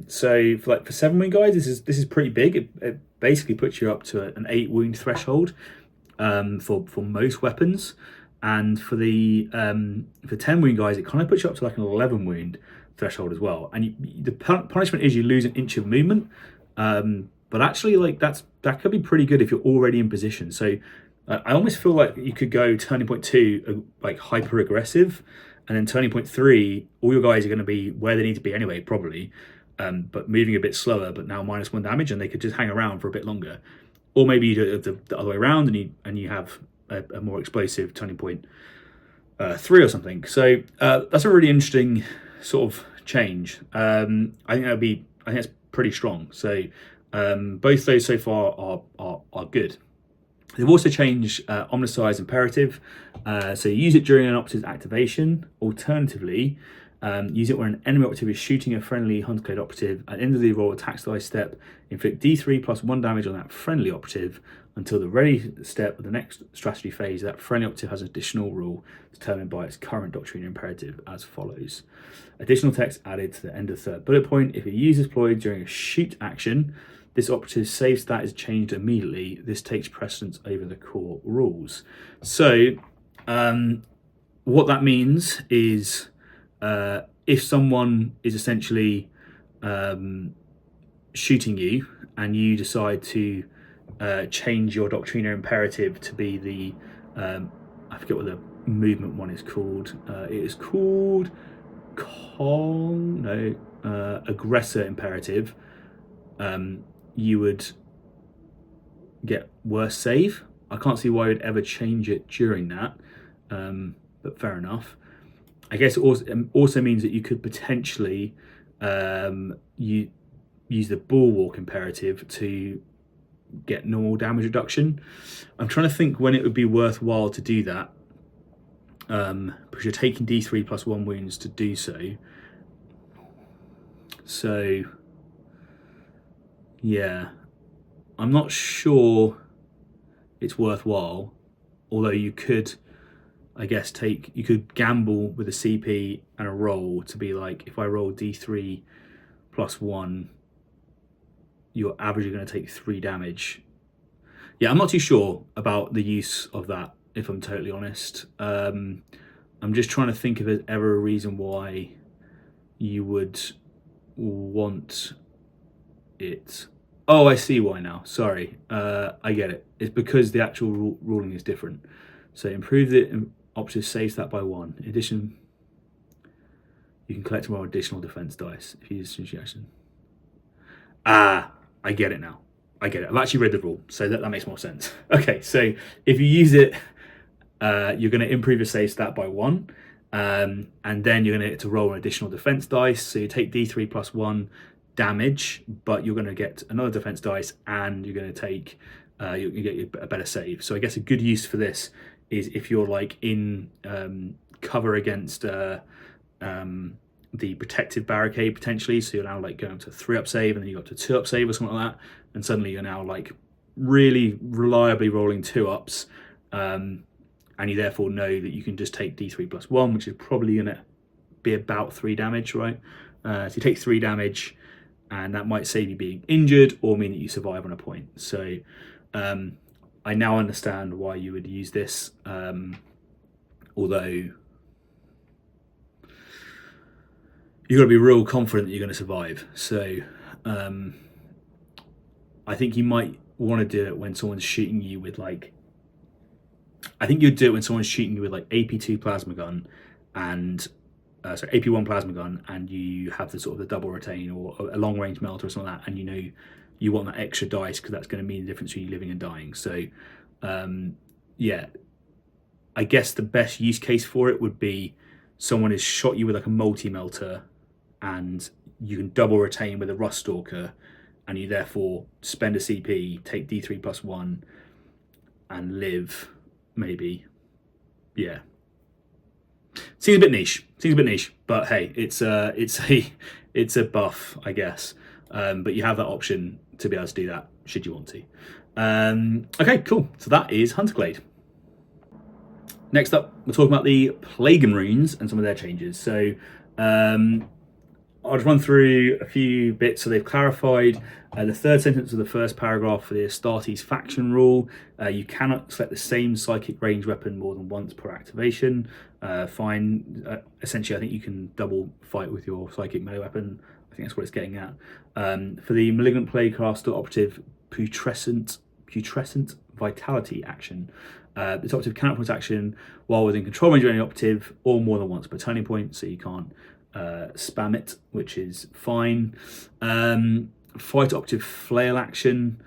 So for 7 wound guys, this is pretty big. It basically puts you up to an 8 wound threshold for most weapons, and for 10 wound guys, it kind of puts you up to like an 11 wound threshold as well. And the punishment is you lose an inch of movement, but actually like that could be pretty good if you're already in position. So I almost feel like you could go Turning Point 2 like hyper aggressive, and then Turning Point 3, all your guys are going to be where they need to be anyway, probably, but moving a bit slower, but now -1 damage, and they could just hang around for a bit longer. Or maybe you do it the other way around, and you have a more explosive Turning Point 3 or something. So that's a really interesting sort of change. I think that's pretty strong. So both those so far are good. They've also changed Omnicide Imperative, so you use it during an operative's activation. Alternatively, use it when an enemy operative is shooting a friendly Hunterclade operative. At the end of the roll attack dice step, inflict D3 plus 1 damage on that friendly operative until the ready step of the next strategy phase. That friendly operative has an additional rule determined by its current doctrine imperative as follows. Additional text added to the end of the 3rd bullet point. If a user is deployed during a shoot action, this operative's save stat is changed immediately. This takes precedence over the core rules. So what that means is if someone is essentially shooting you and you decide to change your Doctrina Imperative to be the, I forget what the movement one is called. It is called Aggressor Imperative. You would get worse save. I can't see why you'd ever change it during that, but fair enough. I guess it also means that you could potentially use the Bulwark Imperative to get normal damage reduction. I'm trying to think when it would be worthwhile to do that, because you're taking D3 plus 1 wounds to do so. So yeah, I'm not sure it's worthwhile, although you could, I guess, you could gamble with a CP and a roll to be like, if I roll D3 plus 1, you're averagely going to take 3 damage. Yeah, I'm not too sure about the use of that, if I'm totally honest. I'm just trying to think if there's ever a reason why you would want it. Oh, I see why now. Sorry, I get it. It's because the actual ruling is different. So improve the operative save stat by 1. In addition, you can collect more additional defense dice if you use suggestion. I get it now. I get it. I've actually read the rule, so that makes more sense. Okay, so if you use it, you're going to improve your save stat by 1, and then you're going to get to roll an additional defense dice. So you take D3 plus 1 damage, but you're going to get another defense dice, and you're going to take you get a better save. So I guess a good use for this is if you're like in cover against the protective barricade potentially, so you're now like going to 3-up save, and then you got to 2-up save or something like that, and suddenly you're now like really reliably rolling 2-ups, and you therefore know that you can just take D3 plus 1, which is probably going to be about 3 damage, right? So you take 3 damage, and that might save you being injured or mean that you survive on a point. So I now understand why you would use this. although you've got to be real confident that you're going to survive. So I think you might want to do it when someone's shooting you with like, I think you'd do it when someone's shooting you with like AP2 plasma gun and AP1 plasma gun, and you have the sort of the double retain or a long range melter or something like that, and you know you want that extra dice because that's going to mean the difference between you living and dying. So yeah, I guess the best use case for it would be someone has shot you with like a multi-melter and you can double retain with a rust stalker, and you therefore spend a CP, take D3 plus 1 and live, maybe. Yeah. Seems a bit niche, but hey, it's a buff, I guess. But you have that option to be able to do that should you want to. Okay, cool. So that is Hunterglade. Next up, we're talking about the Plague runes and some of their changes. So I'll just run through a few bits. So they've clarified the third sentence of the first paragraph for the Astartes faction rule. You cannot select the same psychic range weapon more than once per activation. Fine. Essentially, I think you can double fight with your psychic melee weapon. I think that's what it's getting at. For the Malignant Plaguecaster operative putrescent vitality action, this operative cannot point action while within control range of any operative or more than once per turning point, so you can't spam it, which is fine. Fight operative flail action,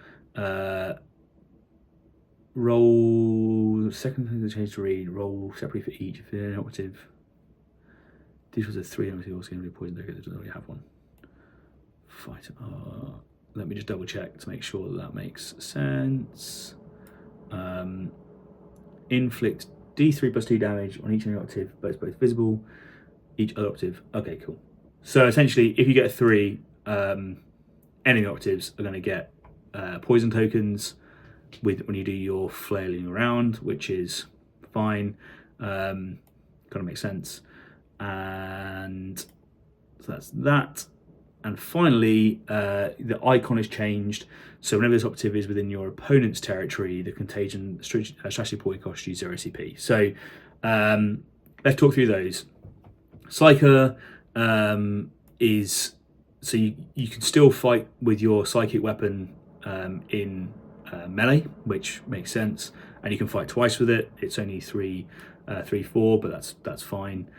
roll second thing to change to read, roll separately for each. If an operative, these was a 3 operative also going to be poisoned. Okay, they don't already have one. Fight. Let me just double check to make sure that makes sense. Inflict D3 plus 2 damage on each enemy operative, but it's both visible. Each other operative. Okay, cool. So essentially, if you get a 3, enemy operatives are going to get poison tokens when you do your flailing around, which is fine. Kind of makes sense. And so that's that. And finally, the icon is changed. So whenever this operative is within your opponent's territory, the contagion strategy point costs you 0 CP. So let's talk through those. Psyker is, so you can still fight with your psychic weapon in melee, which makes sense, and you can fight twice with it. It's only 3/4, but that's fine.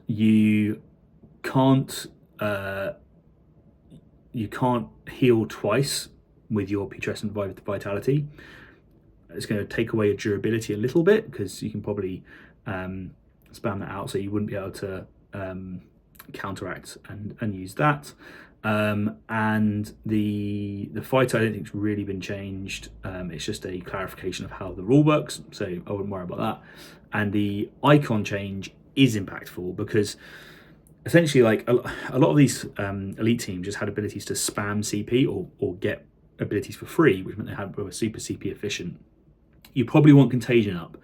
You can't heal twice with your putrescent vitality. It's going to take away your durability a little bit because you can probably spam that out, so you wouldn't be able to counteract and use that. And the fighter, I don't think it's really been changed. It's just a clarification of how the rule works, so I wouldn't worry about that. And the icon change is impactful because essentially, like a lot of these elite teams just had abilities to spam CP or get abilities for free, which meant they were super CP efficient. You probably want contagion up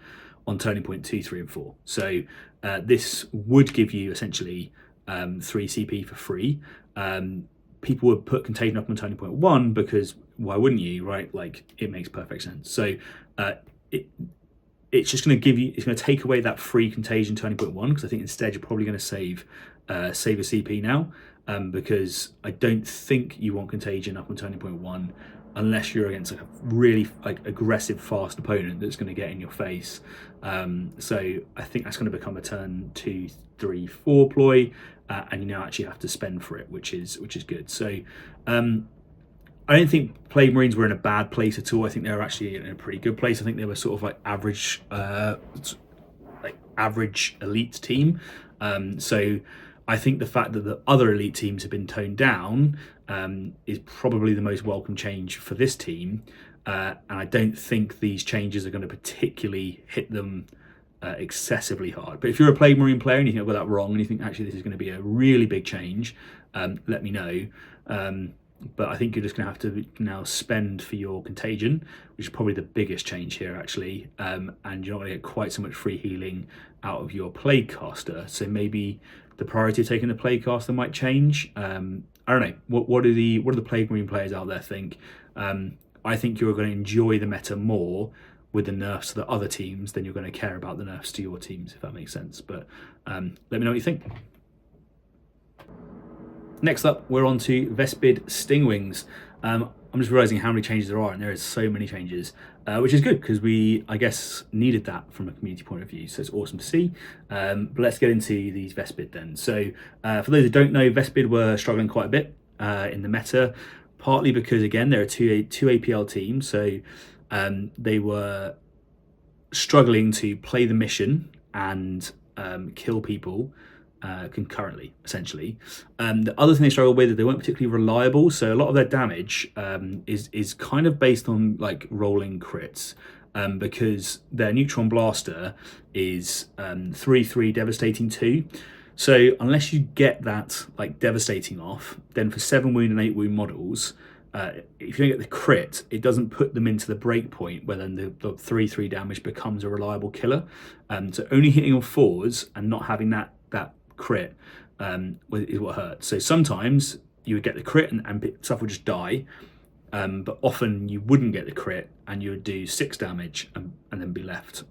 on turning point 2, 3, and 4. So this would give you essentially 3 CP for free. People would put contagion up on turning point 1 because why wouldn't you, right? Like, it makes perfect sense. So it's just going to give you, it's going to take away that free contagion turning point 1, because I think instead you're probably going to save a CP now, because I don't think you want contagion up on turning point 1 unless you're against like a really aggressive fast opponent that's going to get in your face. So I think that's going to become a turn 2, 3, 4 ploy, and you now actually have to spend for it, which is good. So I don't think Plague Marines were in a bad place at all. I think they were actually in a pretty good place. I think they were sort of like average elite team. So I think the fact that the other elite teams have been toned down is probably the most welcome change for this team. And I don't think these changes are going to particularly hit them excessively hard. But if you're a Plague Marine player and you think I've got that wrong and you think actually this is going to be a really big change, let me know. But I think you're just going to have to now spend for your contagion, which is probably the biggest change here actually, and you're not going to get quite so much free healing out of your Plague Caster. So maybe the priority of taking the Plague Caster might change. I don't know. What do the Plague Marine players out there think? I think you're going to enjoy the meta more with the nerfs to the other teams, then you're going to care about the nerfs to your teams, if that makes sense. But let me know what you think. Next up, we're on to Vespid Stingwings. I'm just realizing how many changes there are, and there is so many changes, which is good because we, I guess, needed that from a community point of view. So it's awesome to see. But let's get into these Vespid then. So for those who don't know, Vespid were struggling quite a bit in the meta, partly because, again, there are two APL teams. So they were struggling to play the mission and kill people concurrently, essentially. The other thing they struggled with is they weren't particularly reliable, so a lot of their damage is kind of based on like rolling crits, because their neutron blaster is 3/3 devastating 2. So unless you get that like devastating off, then for 7 wound and 8 wound models, if you don't get the crit, it doesn't put them into the break point where then the 3/3 damage becomes a reliable killer. So only hitting on 4s and not having that crit is what hurts. So sometimes you would get the crit and stuff would just die, but often you wouldn't get the crit and you would do 6 damage and then be left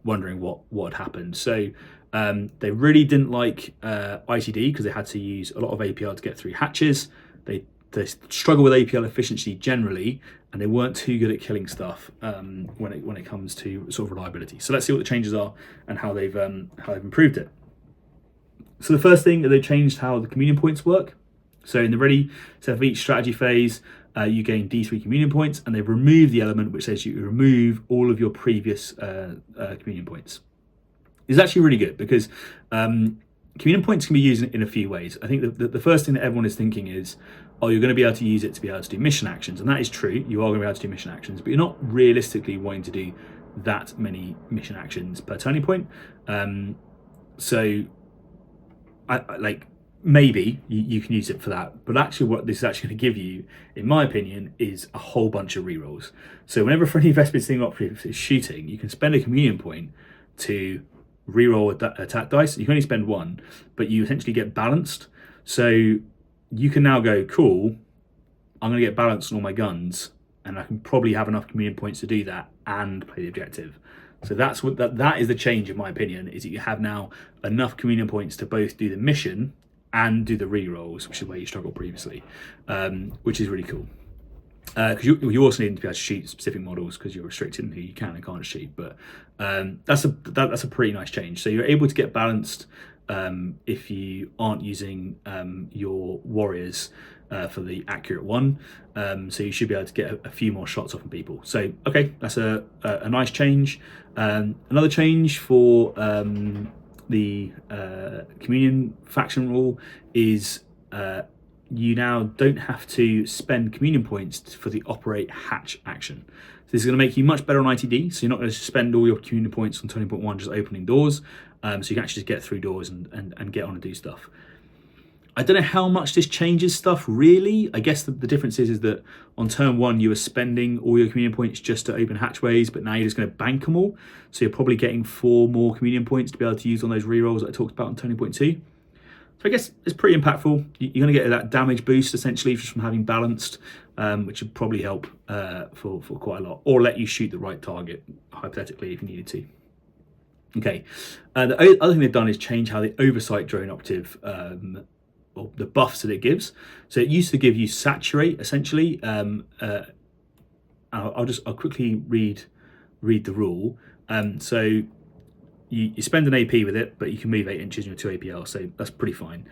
wondering what had happened. So they really didn't like ITD because they had to use a lot of APL to get through hatches. They struggle with APL efficiency generally, and they weren't too good at killing stuff when it comes to sort of reliability. So let's see what the changes are and how they've improved it. So the first thing, they changed how the communion points work. So in the ready, so for each strategy phase, you gain D3 communion points, and they've removed the element which says you remove all of your previous communion points. It's actually really good because communion points can be used in a few ways. I think the first thing that everyone is thinking is, oh, you're going to be able to use it to be able to do mission actions, and that is true. You are going to be able to do mission actions, but you're not realistically wanting to do that many mission actions per turning point. So like maybe you can use it for that, but actually what this is actually going to give you, in my opinion, is a whole bunch of rerolls. So whenever a friendly Vespid Sting operative is shooting, you can spend a communion point to reroll attack dice. You can only spend 1, but you essentially get balanced. So you can now go, cool, I'm going to get balanced on all my guns, and I can probably have enough communion points to do that and play the objective. So that's what that is the change, in my opinion, is that you have now enough communion points to both do the mission and do the re-rolls, which is where you struggled previously, which is really cool. Because you also need to be able to shoot specific models because you're restricted in who you can and can't shoot. But that's a pretty nice change. So you're able to get balanced if you aren't using your warriors for the accurate one. So you should be able to get a few more shots off of people. So okay, that's a nice change. Another change for the communion faction rule is you now don't have to spend communion points for the operate hatch action. So this is going to make you much better on ITD, so you're not going to spend all your communion points on turning point 1 just opening doors, so you can actually just get through doors and get on and do stuff. I don't know how much this changes stuff really. I guess the difference is that on turn 1 you were spending all your communion points just to open hatchways, but now you're just going to bank them all, so you're probably getting 4 more communion points to be able to use on those rerolls that I talked about on turning point 2. So I guess it's pretty impactful. You're going to get that damage boost essentially just from having balanced, which would probably help for quite a lot, or let you shoot the right target, hypothetically, if you needed to. Okay, the other thing they've done is change how the oversight drone operative, or the buffs that it gives. So it used to give you saturate, essentially. I'll quickly read the rule. So you spend an AP with it, but you can move 8 inches in your 2 APL, so that's pretty fine.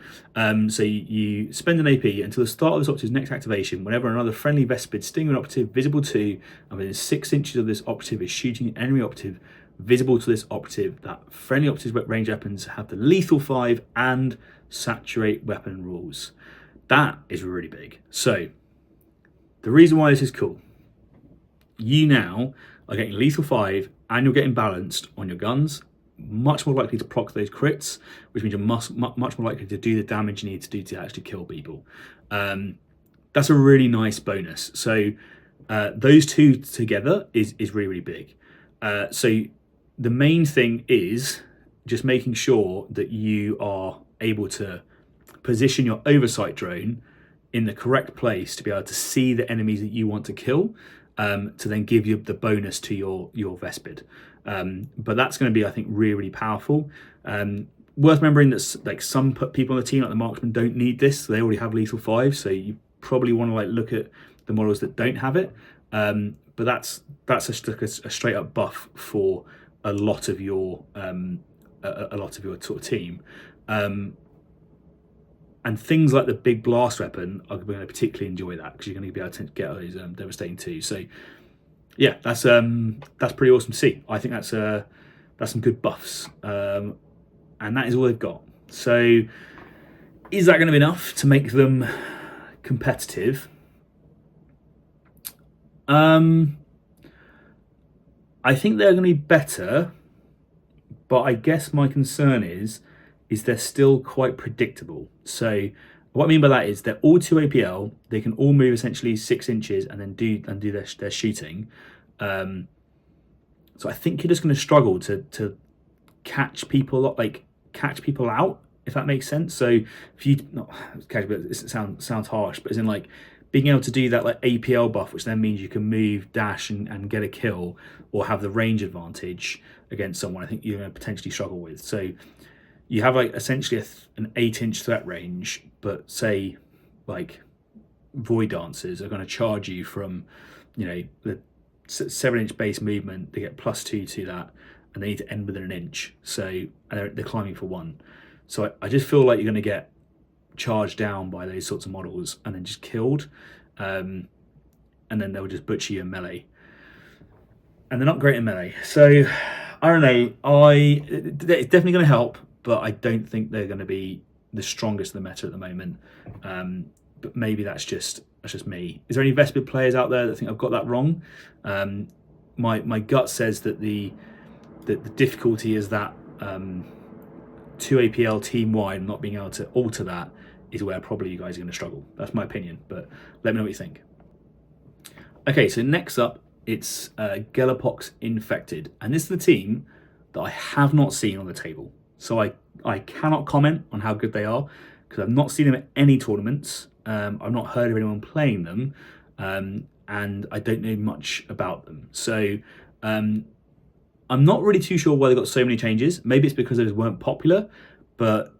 So you spend an AP until the start of this operative's next activation. Whenever another friendly Vespid Stingwing operative visible to and within 6 inches of this operative is shooting an enemy operative visible to this operative, that friendly operative's range weapons have the lethal 5 and saturate weapon rules. That is really big. So the reason why this is cool, you now are getting lethal 5 and you're getting balanced on your guns, much more likely to proc those crits, which means you're much more likely to do the damage you need to do to actually kill people. That's a really nice bonus. So those two together is really, really big. So the main thing is just making sure that you are able to position your oversight drone in the correct place to be able to see the enemies that you want to kill. to then give you the bonus to your Vespid. But that's going to be, I think, really, really powerful. Worth remembering that like some people on the team, like the marksmen, don't need this. So they already have lethal 5, so you probably want to like look at the models that don't have it. But that's a straight up buff for a lot of your sort of team. And things like the big blast weapon are going to particularly enjoy that, because you're going to be able to get those devastating too. So yeah, that's pretty awesome to see. I think that's some good buffs, and that is all they've got. So is that going to be enough to make them competitive? I think they're going to be better, but I guess my concern is they're still quite predictable. So what I mean by that is they're all 2 APL. They can all move essentially 6 inches and then do their shooting. So I think you're just going to struggle to catch people out, if that makes sense. So if you not catch, but it sounds harsh, but as in like being able to do that like APL buff, which then means you can move, dash, and get a kill, or have the range advantage against someone, I think you're going to potentially struggle with. So you have like essentially an 8-inch threat range, but say like void dancers are going to charge you from, the 7-inch base movement. They get +2 to that, and they need to end within an inch. So they're climbing for 1. So I just feel like you're going to get charged down by those sorts of models and then just killed, and then they'll just butcher you in melee. And they're not great in melee. So I don't know. It's definitely going to help, but I don't think they're going to be the strongest of the meta at the moment. But maybe that's just me. Is there any Vespid players out there that think I've got that wrong? My gut says that the difficulty is that 2 APL team wide, not being able to alter that is where probably you guys are going to struggle. That's my opinion, but let me know what you think. Okay, so next up, it's Gallowdark Infected, and this is the team that I have not seen on the table. So I cannot comment on how good they are, because I've not seen them at any tournaments. I've not heard of anyone playing them, and I don't know much about them. So I'm not really too sure why they got so many changes. Maybe it's because those weren't popular, but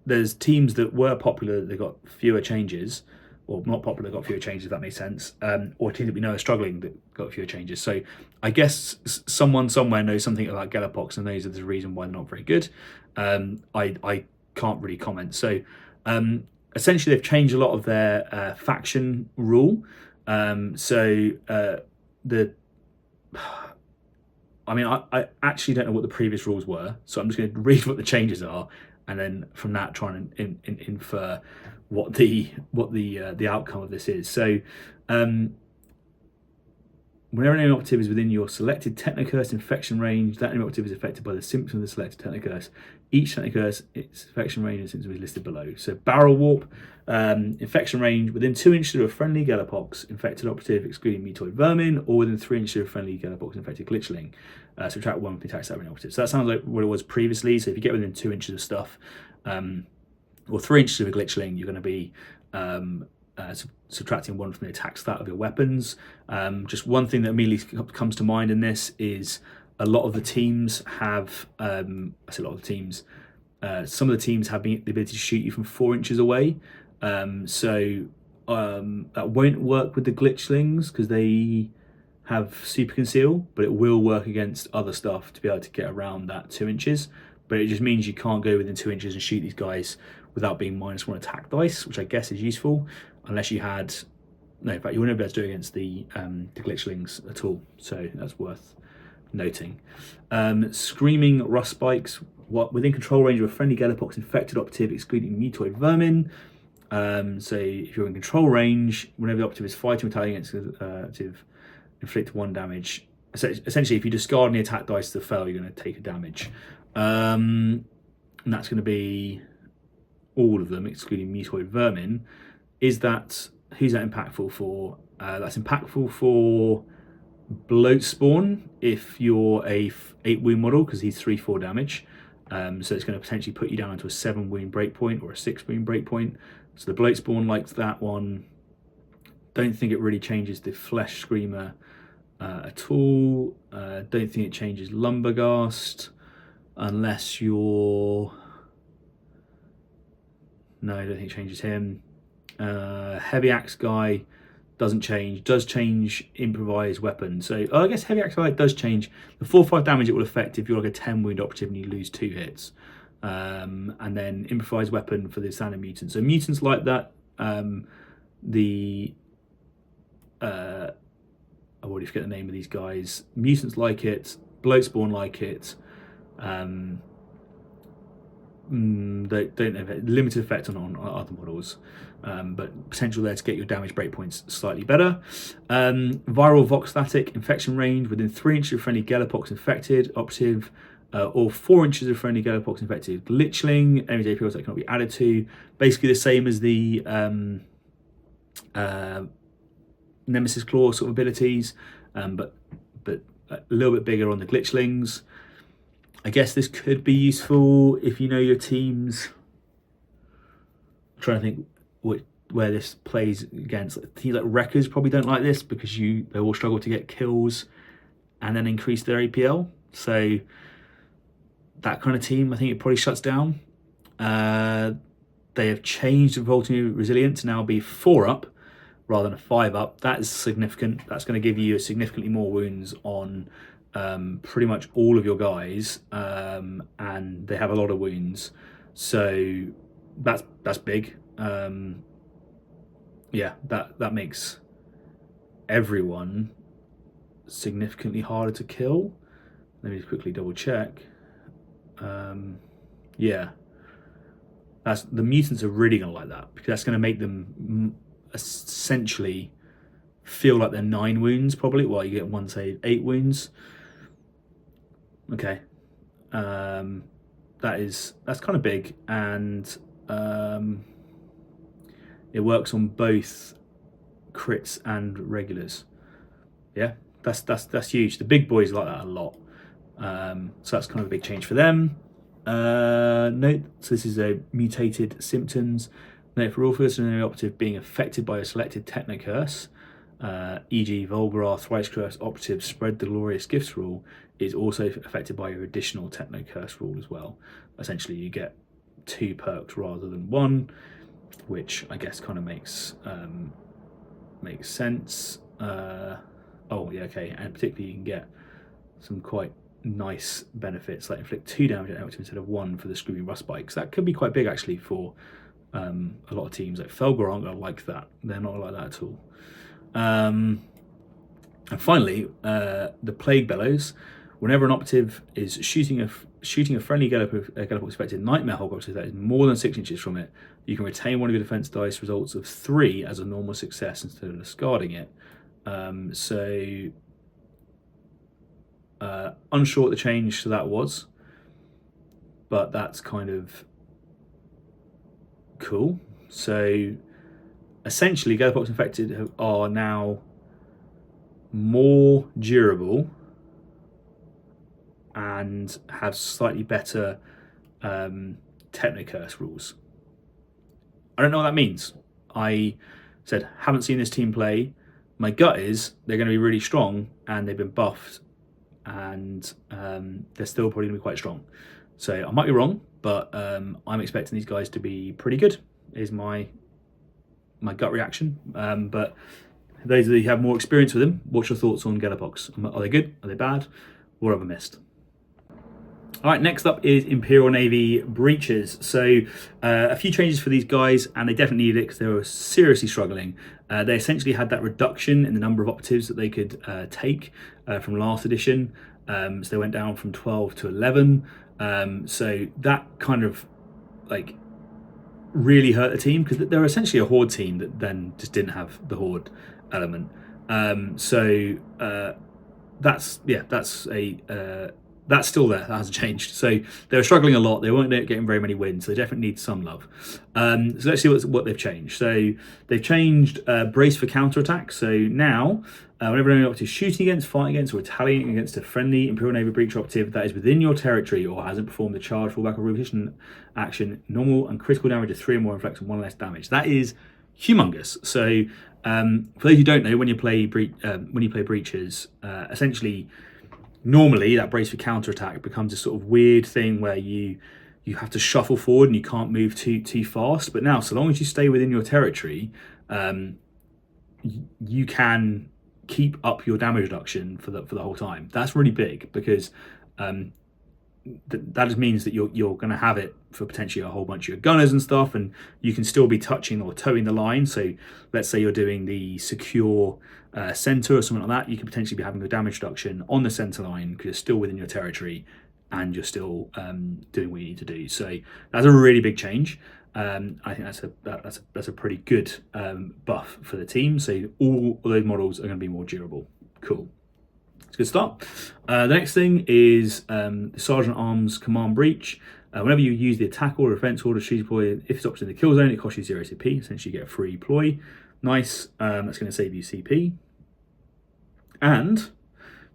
there's teams that were popular, they got fewer changes, or not popular, got fewer changes, if that makes sense, or teams that we know are struggling that got fewer changes. So I guess someone somewhere knows something about Gallowdark and knows that there's a reason why they're not very good. I can't really comment. So essentially they've changed a lot of their faction rule. I actually don't know what the previous rules were, so I'm just going to read what the changes are, and then from that try and infer what the outcome of this is. So whenever an enemy operative is within your selected Technocurse infection range, that enemy operative is affected by the symptoms of the selected Technocurse. Each Technocurse, its infection range and symptoms is listed below. So barrel warp, infection range within 2 inches of a friendly Gallowdark infected operative, excluding mutoid vermin, or within 3 inches of a friendly Gallowdark infected glitchling. Subtract 1 from the attack stat of an operative. So that sounds like what it was previously. So if you get within 2 inches of stuff, or 3 inches of a glitchling, you're going to be subtracting 1 from the attack stat of your weapons. Just one thing that immediately comes to mind in this is a lot of the teams have, some of the teams have the ability to shoot you from 4 inches away. That won't work with the glitchlings because they have super conceal, but it will work against other stuff to be able to get around that 2 inches. But it just means you can't go within 2 inches and shoot these guys without being -1 attack dice, which I guess is useful, unless you had, no, in fact, you wouldn't be able to do it against the glitchlings at all. So that's worth noting. Screaming rust spikes, within control range of a friendly Gallowdark infected operative, excluding mutoid vermin. So if you're in control range, whenever the operative is fighting or attacking against the operative, inflict 1 damage. Essentially, if you discard any attack dice to fail, you're going to take a damage. And that's going to be all of them, excluding mutoid vermin. Who's that impactful for? That's impactful for bloat spawn if you're a 8 wound model, because he's 3/4 damage. So it's going to potentially put you down into a 7 wound breakpoint or a 6 wound breakpoint. So the bloat spawn likes that one. Don't think it really changes the Flesh Screamer at all. Don't think it changes Lumberghast unless you're... No, I don't think it changes him. Heavy Axe guy doesn't change. Does change improvised weapon. So I guess Heavy Axe guy does change. The 4/5 damage it will affect if you're like a 10 wound operative and you lose 2 hits. And then improvised weapon for the standard mutant. So mutants like that. I already forget the name of these guys. Mutants like it. Bloatspawn like it. They don't have a limited effect on other models, but potential there to get your damage breakpoints slightly better. Viral Voxstatic infection range within 3 inches of friendly Gallowdark infected operative, or 4 inches of friendly Gallowdark infected glitchling. Enemies APOs that cannot be added to. Basically the same as the Nemesis Claw sort of abilities, but a little bit bigger on the glitchlings. I guess this could be useful if you know your teams. I'm trying to think where this plays against. Teams like Wreckers probably don't like this because they all struggle to get kills and then increase their APL. So that kind of team, I think it probably shuts down. They have changed the Revolting Resilient to now be 4 up rather than a 5 up. That is significant. That's going to give you significantly more wounds on pretty much all of your guys, and they have a lot of wounds, so that's big. Yeah, that makes everyone significantly harder to kill. Let me just quickly double check. Yeah, the mutants are really going to like that because that's going to make them essentially feel like they're 9 wounds probably, while you get 1 save 8 wounds. Okay, that's kind of big, and it works on both crits and regulars. Yeah, that's huge. The big boys like that a lot, so that's kind of a big change for them. Note, so this is a mutated symptoms. Note, for all first and operative being affected by a selected techno curse, e.g. Vulgar Arthritis Curse operative Spread the Glorious Gifts rule, is also affected by your additional techno curse rule as well. Essentially you get 2 perks rather than 1, which I guess kind of makes sense. Oh yeah, okay, and particularly you can get some quite nice benefits like inflict 2 damage at operative instead of 1 for the Screaming Rust Spikes. That could be quite big actually for a lot of teams. Like Felgar aren't going to like that. They're not like that at all. And finally, the Plague Bellows. Whenever an operative is shooting a friendly Gallowdark expected Nightmare Hog operative that is more than 6 inches from it, you can retain one of your defense dice results of 3 as a normal success instead of discarding it. Unsure what the change to that was, but that's kind of cool. So essentially, Gallowdark infected are now more durable and have slightly better Technocurse rules. I don't know what that means. I said, haven't seen this team play. My gut is they're going to be really strong and they've been buffed, and they're still probably going to be quite strong. So I might be wrong, but I'm expecting these guys to be pretty good, is my gut reaction. But those of you who have more experience with them, what's your thoughts on Gallowdarks? Are they good? Are they bad? What have I missed? All right, next up is Imperial Navy Breaches. So a few changes for these guys, and they definitely needed it because they were seriously struggling. They essentially had that reduction in the number of operatives that they could take from last edition. So they went down from 12 to 11. So that kind of like really hurt the team because they're essentially a horde team that then just didn't have the horde element. That's still there. That hasn't changed. So they were struggling a lot. They weren't getting very many wins. So they definitely need some love. So let's see what they've changed. So they've changed brace for counterattack. So now, whenever an operative is shooting against, fighting against, or retaliating against a friendly Imperial Navy Breach operative that is within your territory or hasn't performed the charge, fallback, or repetition action, normal and critical damage of 3 or more inflicts on 1 less damage. That is humongous. So For those who don't know, when you play breaches, essentially, normally that brace for counterattack becomes a sort of weird thing where you have to shuffle forward and you can't move too fast. But now, so long as you stay within your territory, you can keep up your damage reduction for the whole time. That's really big because that just means that you're going to have it for potentially a whole bunch of your gunners and stuff, and you can still be touching or towing the line. So let's say you're doing the secure center or something like that, you could potentially be having a damage reduction on the center line because you're still within your territory and you're still doing what you need to do. So that's a really big change. I think that's a pretty good buff for the team. So all of those models are going to be more durable. Cool. It's a good start. The next thing is the Sergeant Arms Command Breach. Whenever you use the attack order, defense order, strategic deploy, if it's opted in the kill zone, it costs you 0 CP. Essentially, you get a free deploy. Nice. That's going to save you CP. And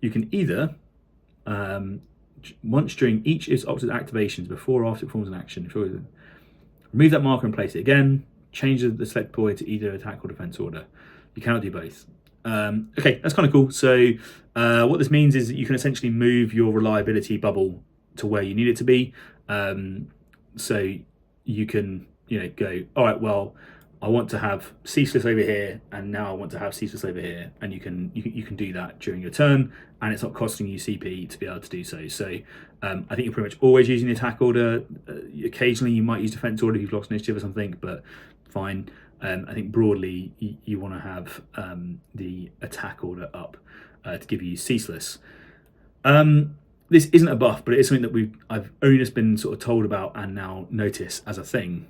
you can either, once during each of its opted activations, before or after it performs an action, remove that marker and place it again. Change the select deploy to either attack or defense order. You cannot do both. Okay, that's kind of cool. So what this means is that you can essentially move your reliability bubble to where you need it to be. So you can, go, all right, well, I want to have ceaseless over here, and now I want to have ceaseless over here, and you can do that during your turn, and it's not costing you CP to be able to do so. So I think you're pretty much always using the attack order. Occasionally you might use defense order if you've lost initiative or something, but fine. I think broadly you want to have the attack order up to give you ceaseless. This isn't a buff, but it is something that I've only just been sort of told about and now notice as a thing,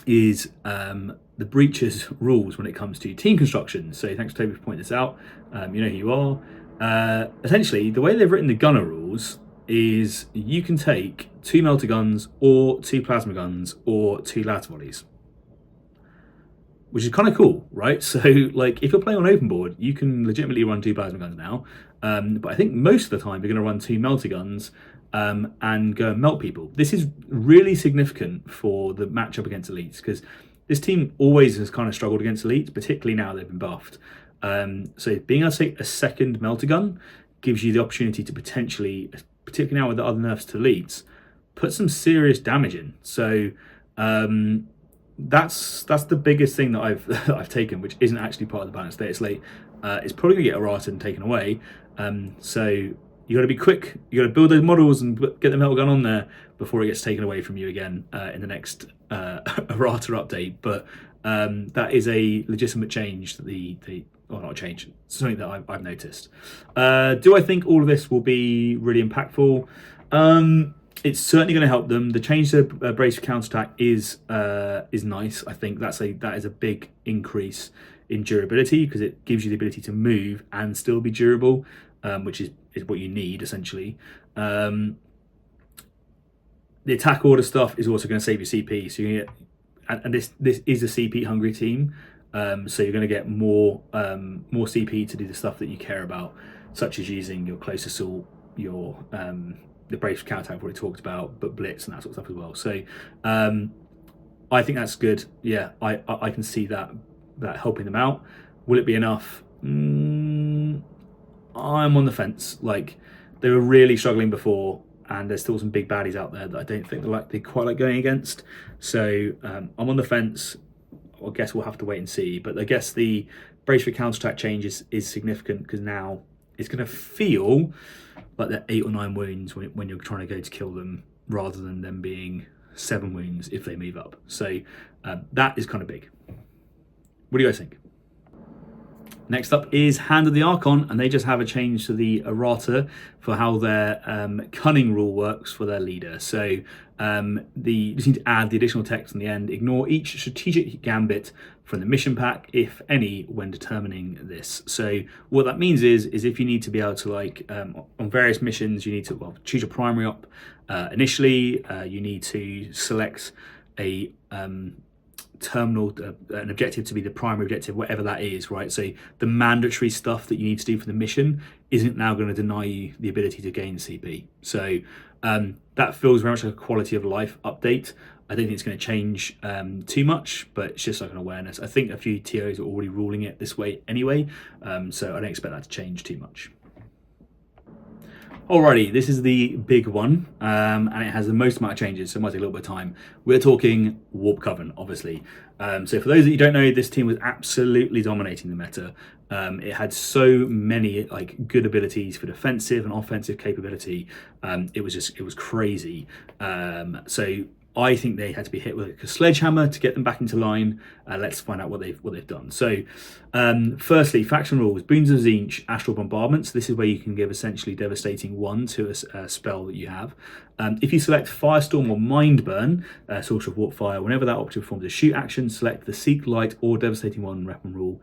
is the breaches rules when it comes to team construction. So thanks Toby for pointing this out. You know who you are. Essentially, the way they've written the gunner rules is you can take 2 melter guns or 2 plasma guns or 2 ladder volleys, which is kind of cool, right? So like if you're playing on open board, you can legitimately run 2 plasma guns now. But I think most of the time you're going to run 2 melter guns and go and melt people. This is really significant for the matchup against elites, because this team always has kind of struggled against elites, particularly now they've been buffed. So being able to take a second melter gun gives you the opportunity to potentially, particularly now with the other nerfs to elites, put some serious damage in. So that's the biggest thing that I've taken, which isn't actually part of the balanced Dataslate. It's probably going to get errata and taken away. So you got to be quick. You got to build those models and get the metal gun on there before it gets taken away from you again in the next errata update. But that is a legitimate change. Well, not a change. It's something that I've noticed. Do I think all of this will be really impactful? It's certainly going to help them. The change to brace for counterattack is nice. I think that is a big increase in durability, because it gives you the ability to move and still be durable, which is what you need essentially. The attack order stuff is also going to save you CP. So you get, and this is a CP hungry team, so you're going to get more CP to do the stuff that you care about, such as using your close assault, your the brace for counterattack we already talked about, but blitz and that sort of stuff as well. So I think that's good. Yeah, I can see that helping them out. Will it be enough? I'm on the fence. Like, they were really struggling before, and there's still some big baddies out there that I don't think they quite like going against. So I'm on the fence. I guess we'll have to wait and see. But I guess the brace for counterattack change is significant, because now it's going to feel like they're 8 or 9 wounds when you're trying to go to kill them, rather than them being 7 wounds if they move up. So that is kind of big. What do you guys think? Next up is Hand of the Archon, and they just have a change to the errata for how their cunning rule works for their leader. So you just need to add the additional text in the end. Ignore each strategic gambit from the mission pack, if any, when determining this. So what that means is if you need to be able to, like, on various missions, you need to choose your primary op initially. You need to select a terminal, an objective to be the primary objective, whatever that is, right? So the mandatory stuff that you need to do for the mission isn't now going to deny you the ability to gain CP. So that feels very much like a quality of life update. I don't think it's going to change too much, but it's just like an awareness. I think a few TOs are already ruling it this way anyway, so I don't expect that to change too much. Alrighty, this is the big one, and it has the most amount of changes, so it might take a little bit of time. We're talking Warp Coven, obviously. So for those that you don't know, this team was absolutely dominating the meta. It had so many like good abilities for defensive and offensive capability. It was crazy. So I think they had to be hit with a sledgehammer to get them back into line. Let's find out what they've done. So, firstly, faction rules: Boons of Tzeentch, Astral Bombardment. So this is where you can give essentially devastating 1 to a spell that you have. If you select Firestorm or Mindburn, Sorcerer of Warp Fire, whenever that option performs a shoot action, select the Seek Light or Devastating 1 weapon rule.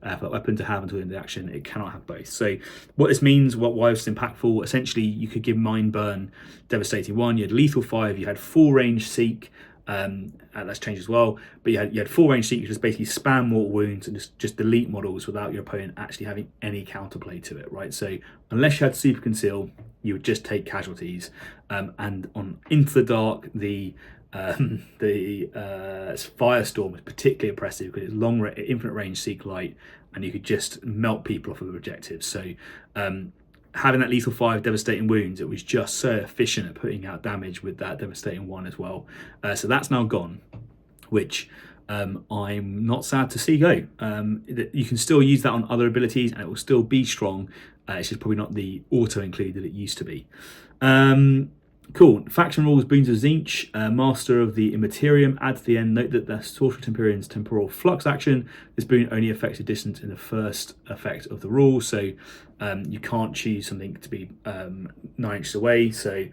For that weapon to have until the end of the action, it cannot have both. So what this means, why it's impactful, essentially you could give Mind Burn Devastating 1, you had Lethal 5, you had full range Seek, that's changed as well, but you had full range Seek, you just basically spam Mortal Wounds and just delete models without your opponent actually having any counterplay to it, right? So unless you had Super Conceal, you would just take casualties. And on Into the Dark, the Firestorm was particularly oppressive because it's infinite range Seek Light, and you could just melt people off of objectives. So having that lethal 5 devastating wounds, it was just so efficient at putting out damage with that devastating 1 as well. So that's now gone, which I'm not sad to see go. You can still use that on other abilities and it will still be strong. It's just probably not the auto include that it used to be. Cool. Faction rules: Boons of Tzeentch, Master of the Immaterium. Add to the end. Note that the Sorcerer Temperion's Temporal Flux action. This boon only affects a distance in the first effect of the rule, so you can't choose something to be 9 inches away. So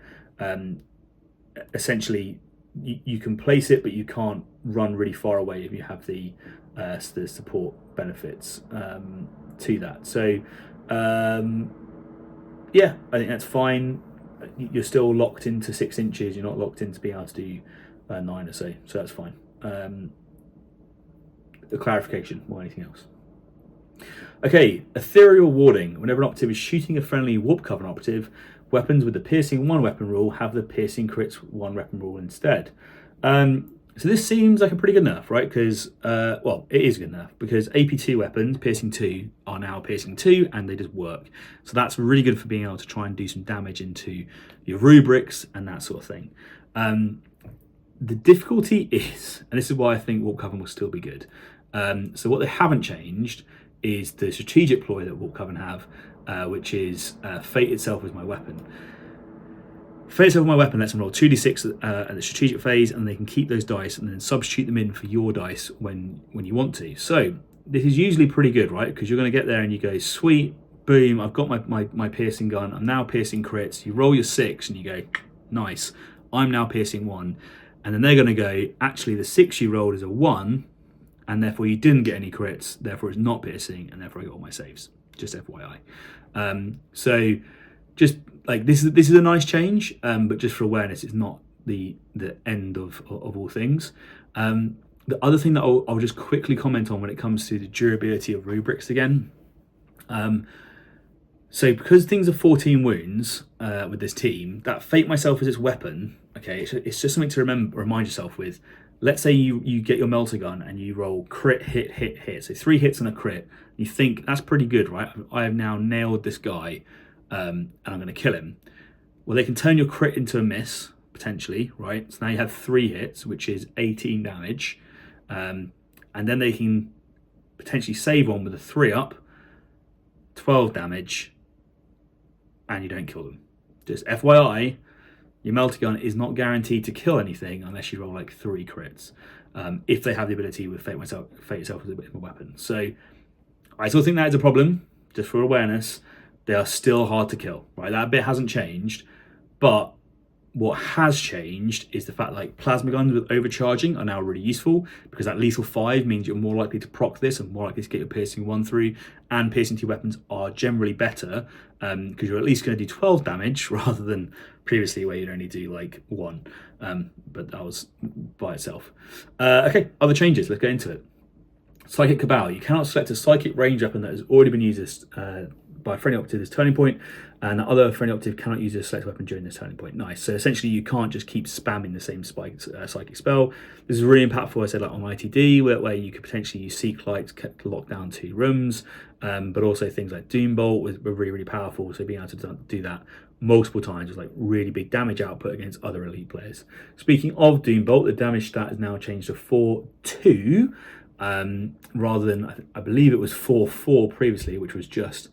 essentially, you can place it, but you can't run really far away if you have the support benefits to that. So yeah, I think that's fine. You're still locked into 6 inches. You're not locked into being able to do 9 or so that's fine. A clarification more than anything else. Okay, Ethereal Warding. Whenever an operative is shooting a friendly Warp Coven operative, weapons with the Piercing 1 weapon rule have the Piercing Crits 1 weapon rule instead. So this seems like a pretty good nerf, right? Because, well, it is good nerf because AP2 weapons, Piercing 2, are now Piercing 2 and they just work. So that's really good for being able to try and do some damage into your rubrics and that sort of thing. The difficulty is, and this is why I think Warp Coven will still be good. So what they haven't changed is the strategic ploy that Warp Coven have, which is Fate itself as my weapon. Fate itself as my weapon lets them roll 2d6 at the strategic phase, and they can keep those dice and then substitute them in for your dice when you want to. So this is usually pretty good, right? Because you're going to get there and you go, sweet, boom, I've got my piercing gun, I'm now piercing crits. You roll your 6 and you go, nice, I'm now piercing 1. And then they're going to go, actually the 6 you rolled is a 1, and therefore you didn't get any crits, therefore it's not piercing, and therefore I got all my saves. Just FYI. So just like this is a nice change, but just for awareness, it's not the end of all things. The other thing that I'll just quickly comment on when it comes to the durability of rubrics again. So because things are 14 wounds with this team, that Fate Myself as its weapon, okay, it's just something to remind yourself with. Let's say you get your melter gun and you roll crit, hit. So 3 hits and a crit. You think that's pretty good, right? I have now nailed this guy and I'm going to kill him. Well, they can turn your crit into a miss, potentially, right? So now you have 3 hits, which is 18 damage. And then they can potentially save one with a 3-up, 12 damage, and you don't kill them. Just FYI, your melter gun is not guaranteed to kill anything unless you roll like 3 crits. If they have the ability with Fate itself as a bit of a weapon. So I still think that is a problem, just for awareness. They are still hard to kill, right? That bit hasn't changed, but what has changed is the fact like plasma guns with overcharging are now really useful because that lethal 5 means you're more likely to proc this and more likely to get your piercing 1 through, and piercing 2 weapons are generally better because you're at least going to do 12 damage rather than previously where you'd only do like 1, but that was by itself. Okay, other changes, let's get into it. Psychic Cabal. You cannot select a psychic range weapon that has already been used by by a friendly operative this turning point, and the other friendly operative cannot use a select weapon during this turning point. Nice. So essentially you can't just keep spamming the same psychic spell. This is really impactful, I said, like on ITD, where you could potentially use Seek Light to lock down 2 rooms, but also things like Doom Bolt were really, really powerful. So being able to do that multiple times was like really big damage output against other elite players. Speaking of Doom Bolt, the damage stat has now changed to 4-2, rather than, I believe it was 4-4 previously, which was just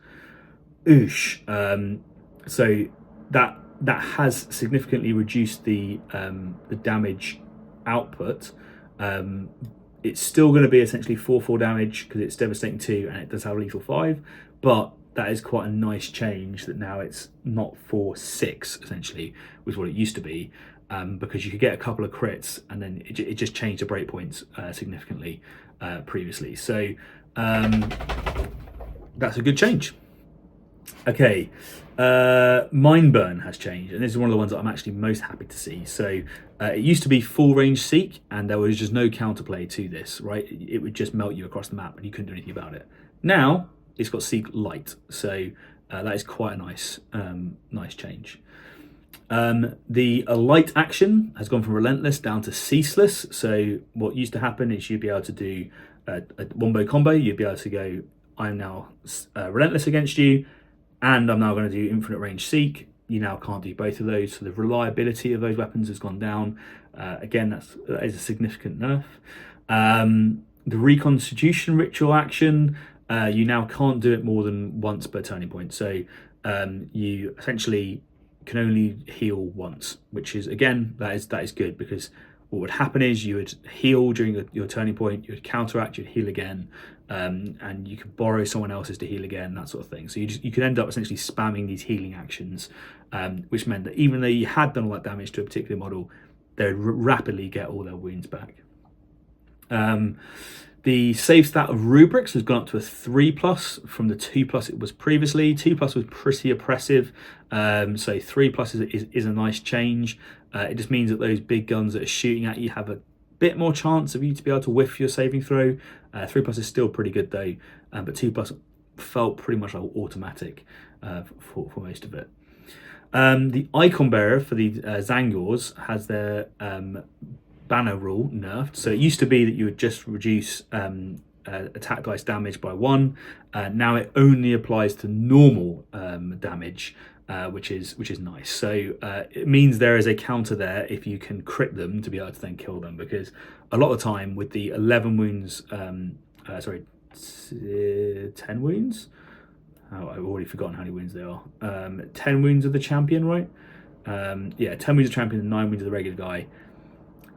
oosh. So that has significantly reduced the damage output. It's still going to be essentially 4-4 damage because it's devastating 2 and it does have lethal 5, but that is quite a nice change that now it's not 4-6 essentially, was what it used to be, because you could get a couple of crits and then it just changed the breakpoints significantly previously. So that's a good change. Okay, Mind Burn has changed, and this is one of the ones that I'm actually most happy to see. So it used to be full range Seek, and there was just no counterplay to this, right? It would just melt you across the map, and you couldn't do anything about it. Now it's got Seek Light, so that is quite a nice change. The light action has gone from Relentless down to Ceaseless. So what used to happen is you'd be able to do a wombo combo. You'd be able to go, I'm now Relentless against you, and I'm now going to do Infinite Range Seek. You now can't do both of those, so the reliability of those weapons has gone down. Again, that is a significant nerf. The Reconstitution Ritual action, you now can't do it more than once per turning point. So you essentially can only heal once, which is, again, that is good, because what would happen is you would heal during your turning point, you would counteract, you'd heal again, and you could borrow someone else's to heal again, that sort of thing. So you could end up essentially spamming these healing actions, which meant that even though you had done all that damage to a particular model, they would rapidly get all their wounds back. The save stat of Rubrics has gone up to a 3+ from the 2+ it was previously. 2+ was pretty oppressive, so 3+ is a nice change. It just means that those big guns that are shooting at you have a bit more chance of you to be able to whiff your saving throw. 3+ is still pretty good though, but 2+ felt pretty much like automatic for most of it. The icon bearer for the Zangors has their banner rule nerfed. So it used to be that you would just reduce attack dice damage by 1. Now it only applies to normal damage, which is nice. So it means there is a counter there if you can crit them to be able to then kill them, because a lot of the time with the 11 wounds, 10 wounds. Oh, I've already forgotten how many wounds there are. 10 wounds of the champion, right? 10 wounds of the champion and 9 wounds of the regular guy.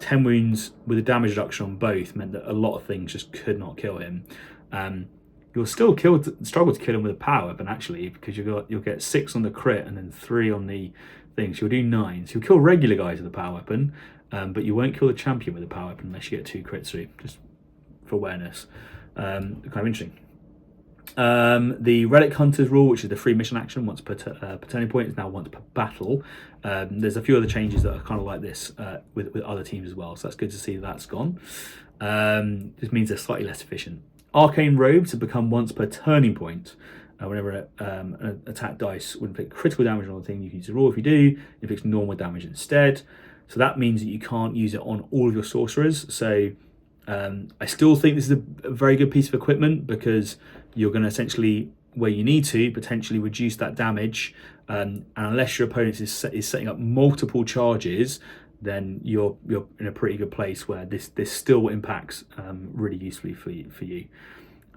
10 wounds with a damage reduction on both meant that a lot of things just could not kill him. You'll still struggle to kill him with a power weapon, actually, because you'll get 6 on the crit and then 3 on the thing. So you'll do 9. So you'll kill regular guys with a power weapon, but you won't kill the champion with a power weapon unless you get 2 crits through, just for awareness. Kind of interesting. The Relic Hunters rule, which is the free mission action once per turning point, is now once per battle. There's a few other changes that are kind of like this with other teams as well, so that's good to see that's gone. This means they're slightly less efficient. Arcane Robes have become once per turning point. Whenever an attack dice would inflict critical damage on the thing, you can use a roll. If you do, it inflicts normal damage instead. So that means that you can't use it on all of your sorcerers. So I still think this is a very good piece of equipment, because you're going to essentially, where you need to, potentially reduce that damage, and unless your opponent is setting up multiple charges, then you're in a pretty good place where this still impacts really usefully for you.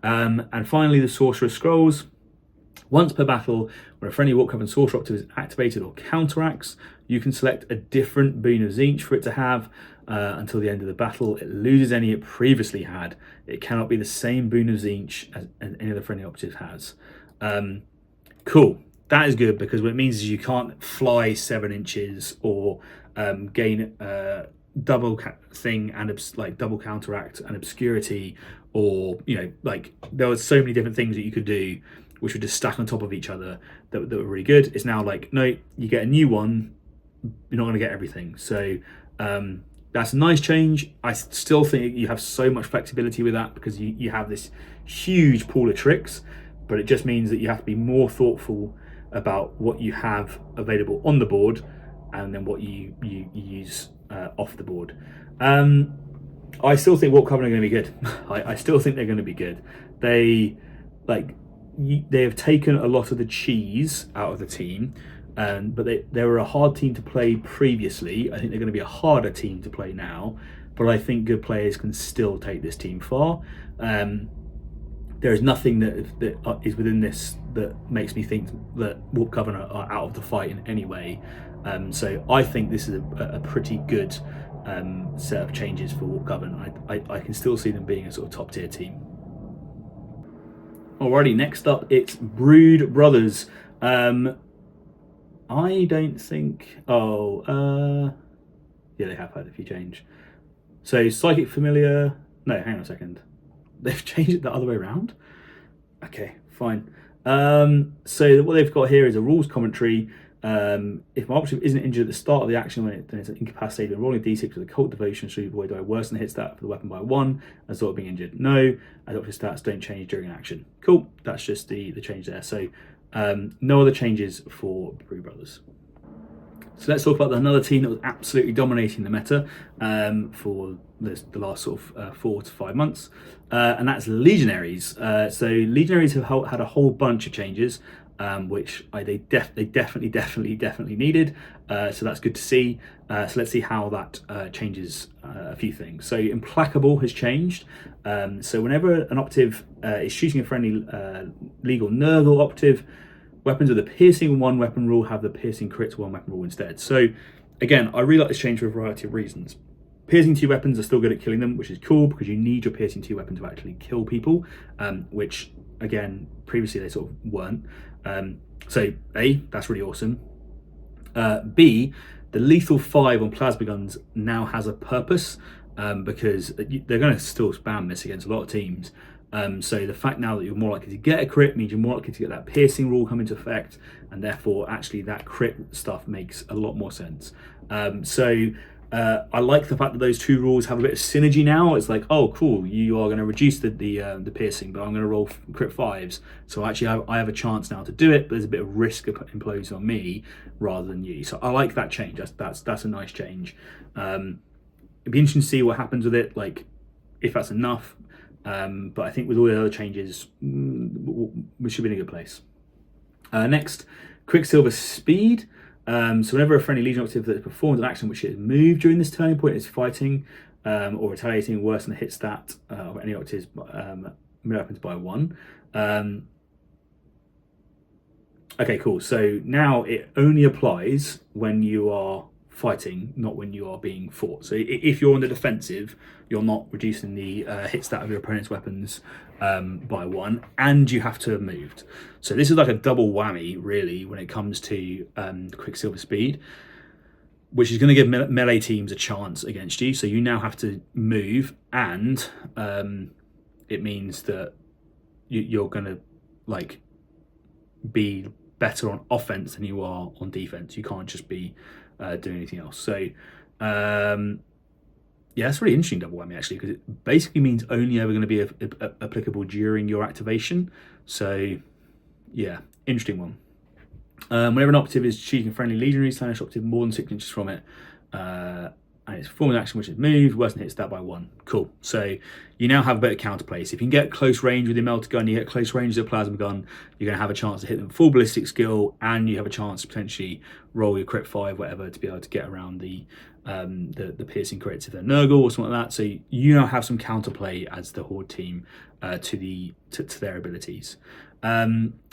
And finally, the Sorcerer's Scrolls. Once per battle, when a friendly Warhammer Sorcerer Operative is activated or counteracts, you can select a different boon of Tzeentch for it to have until the end of the battle. It loses any it previously had. It cannot be the same boon of Tzeentch as any other friendly operative has. Cool. That is good, because what it means is you can't fly 7 inches or gain double thing and like double counteract and obscurity, or there were so many different things that you could do which would just stack on top of each other that were really good. It's now like, no, you get a new one, you're not going to get everything. So that's a nice change. I still think you have so much flexibility with that, because you have this huge pool of tricks, but it just means that you have to be more thoughtful about what you have available on the board and then what you use off the board. I still think Warp Coven are going to be good. I still think they're going to be good. They have taken a lot of the cheese out of the team, but they were a hard team to play previously. I think they're going to be a harder team to play now, but I think good players can still take this team far. There is nothing that is within this that makes me think that Warp Coven are out of the fight in any way. So I think this is a pretty good set of changes for Warp Coven. I can still see them being a sort of top tier team. Alrighty, next up it's Brood Brothers. I don't think. Yeah, they have had a few change. So Psychic Familiar. No, hang on a second. They've changed it the other way around. Okay, fine. So what they've got here is a rules commentary. If my operative isn't injured at the start of the action, then it's incapacitated, rolling a d6 with a cult devotion should avoid die worse than hits that for the weapon by 1 as sort of being injured. No, as operative stats don't change during an action. Cool, that's just the change there. So no other changes for Brood Brothers. So let's talk about another team that was absolutely dominating the meta for the last sort of 4 to 5 months, and that's Legionaries. So Legionaries have had a whole bunch of changes, which they definitely needed. So that's good to see. So let's see how that changes a few things. So Implacable has changed. So whenever an operative is shooting a friendly legal Nurgle operative, weapons with a piercing 1 weapon rule have the piercing crits 1 weapon rule instead. So again, I really like this change for a variety of reasons. Piercing 2 weapons are still good at killing them, which is cool because you need your piercing 2 weapon to actually kill people, which again, previously they sort of weren't. So A, that's really awesome. B, the lethal 5 on plasma guns now has a purpose, because they're going to still spam this against a lot of teams. So the fact now that you're more likely to get a crit means you're more likely to get that piercing rule come into effect, and therefore actually that crit stuff makes a lot more sense. I like the fact that those 2 rules have a bit of synergy now. It's like, oh cool, you are going to reduce the piercing, but I'm going to roll crit 5s. So actually I have a chance now to do it, but there's a bit of risk imposed on me rather than you. So I like that change. That's a nice change. It'd be interesting to see what happens with it, like if that's enough. But I think with all the other changes, we should be in a good place. Next, Quicksilver Speed. So whenever a friendly Legion operative that performs an action which is moved during this turning point is fighting or retaliating worse than the hit stat of any operatives weapons by 1. Okay, cool. So now it only applies when you are fighting, not when you are being fought. So if you're on the defensive, you're not reducing the hit stat of your opponent's weapons by 1, and you have to have moved. So this is like a double whammy, really, when it comes to Quicksilver Speed, which is going to give melee teams a chance against you. So you now have to move, and it means that you're going to be better on offense than you are on defense. You can't just be doing anything else. So yeah, it's really interesting double whammy actually, because it basically means only ever going to be applicable during your activation. So yeah, interesting one. Whenever an operative is shooting friendly legionary / operative more than 6 inches from it, and it's performing an action which is moved, worse than hits that by 1. Cool. So you now have a bit of counterplay. So if you can get close range with your melter gun, you get close range with your plasma gun, you're going to have a chance to hit them full ballistic skill, and you have a chance to potentially roll your crit 5, whatever, to be able to get around the piercing crits if they're Nurgle or something like that. So you now have some counterplay as the Horde team to their abilities.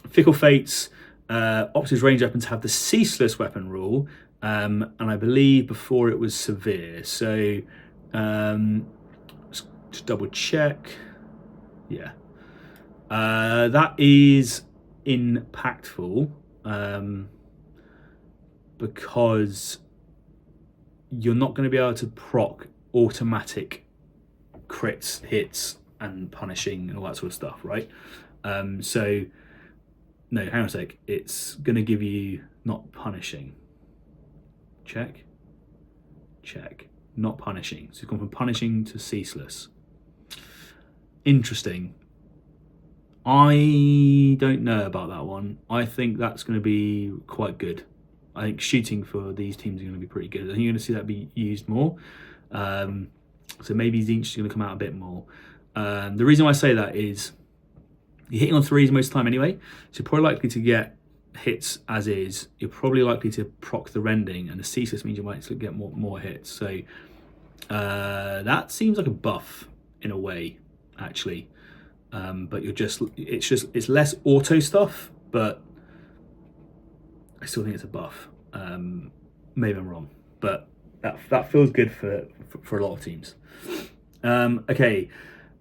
Fickle Fates. Operatives range weapons have the ceaseless weapon rule, and I believe before it was severe. So just double check. Yeah, that is impactful because you're not going to be able to proc automatic crits, hits, and punishing and all that sort of stuff, right? So no, hang on a sec. It's going to give you not punishing. Check. Not punishing. So it's gone from punishing to ceaseless. Interesting. I don't know about that one. I think that's going to be quite good. I think shooting for these teams are going to be pretty good. I think you're going to see that be used more. So maybe Zinch is going to come out a bit more. The reason why I say that is you're hitting on threes most of the time anyway, so you're probably likely to get hits as is. You're probably likely to proc the rending, and the ceaseless means you might get more hits. So that seems like a buff in a way, actually. But it's less auto stuff, but I still think it's a buff. Maybe I'm wrong, but that feels good for a lot of teams. Okay,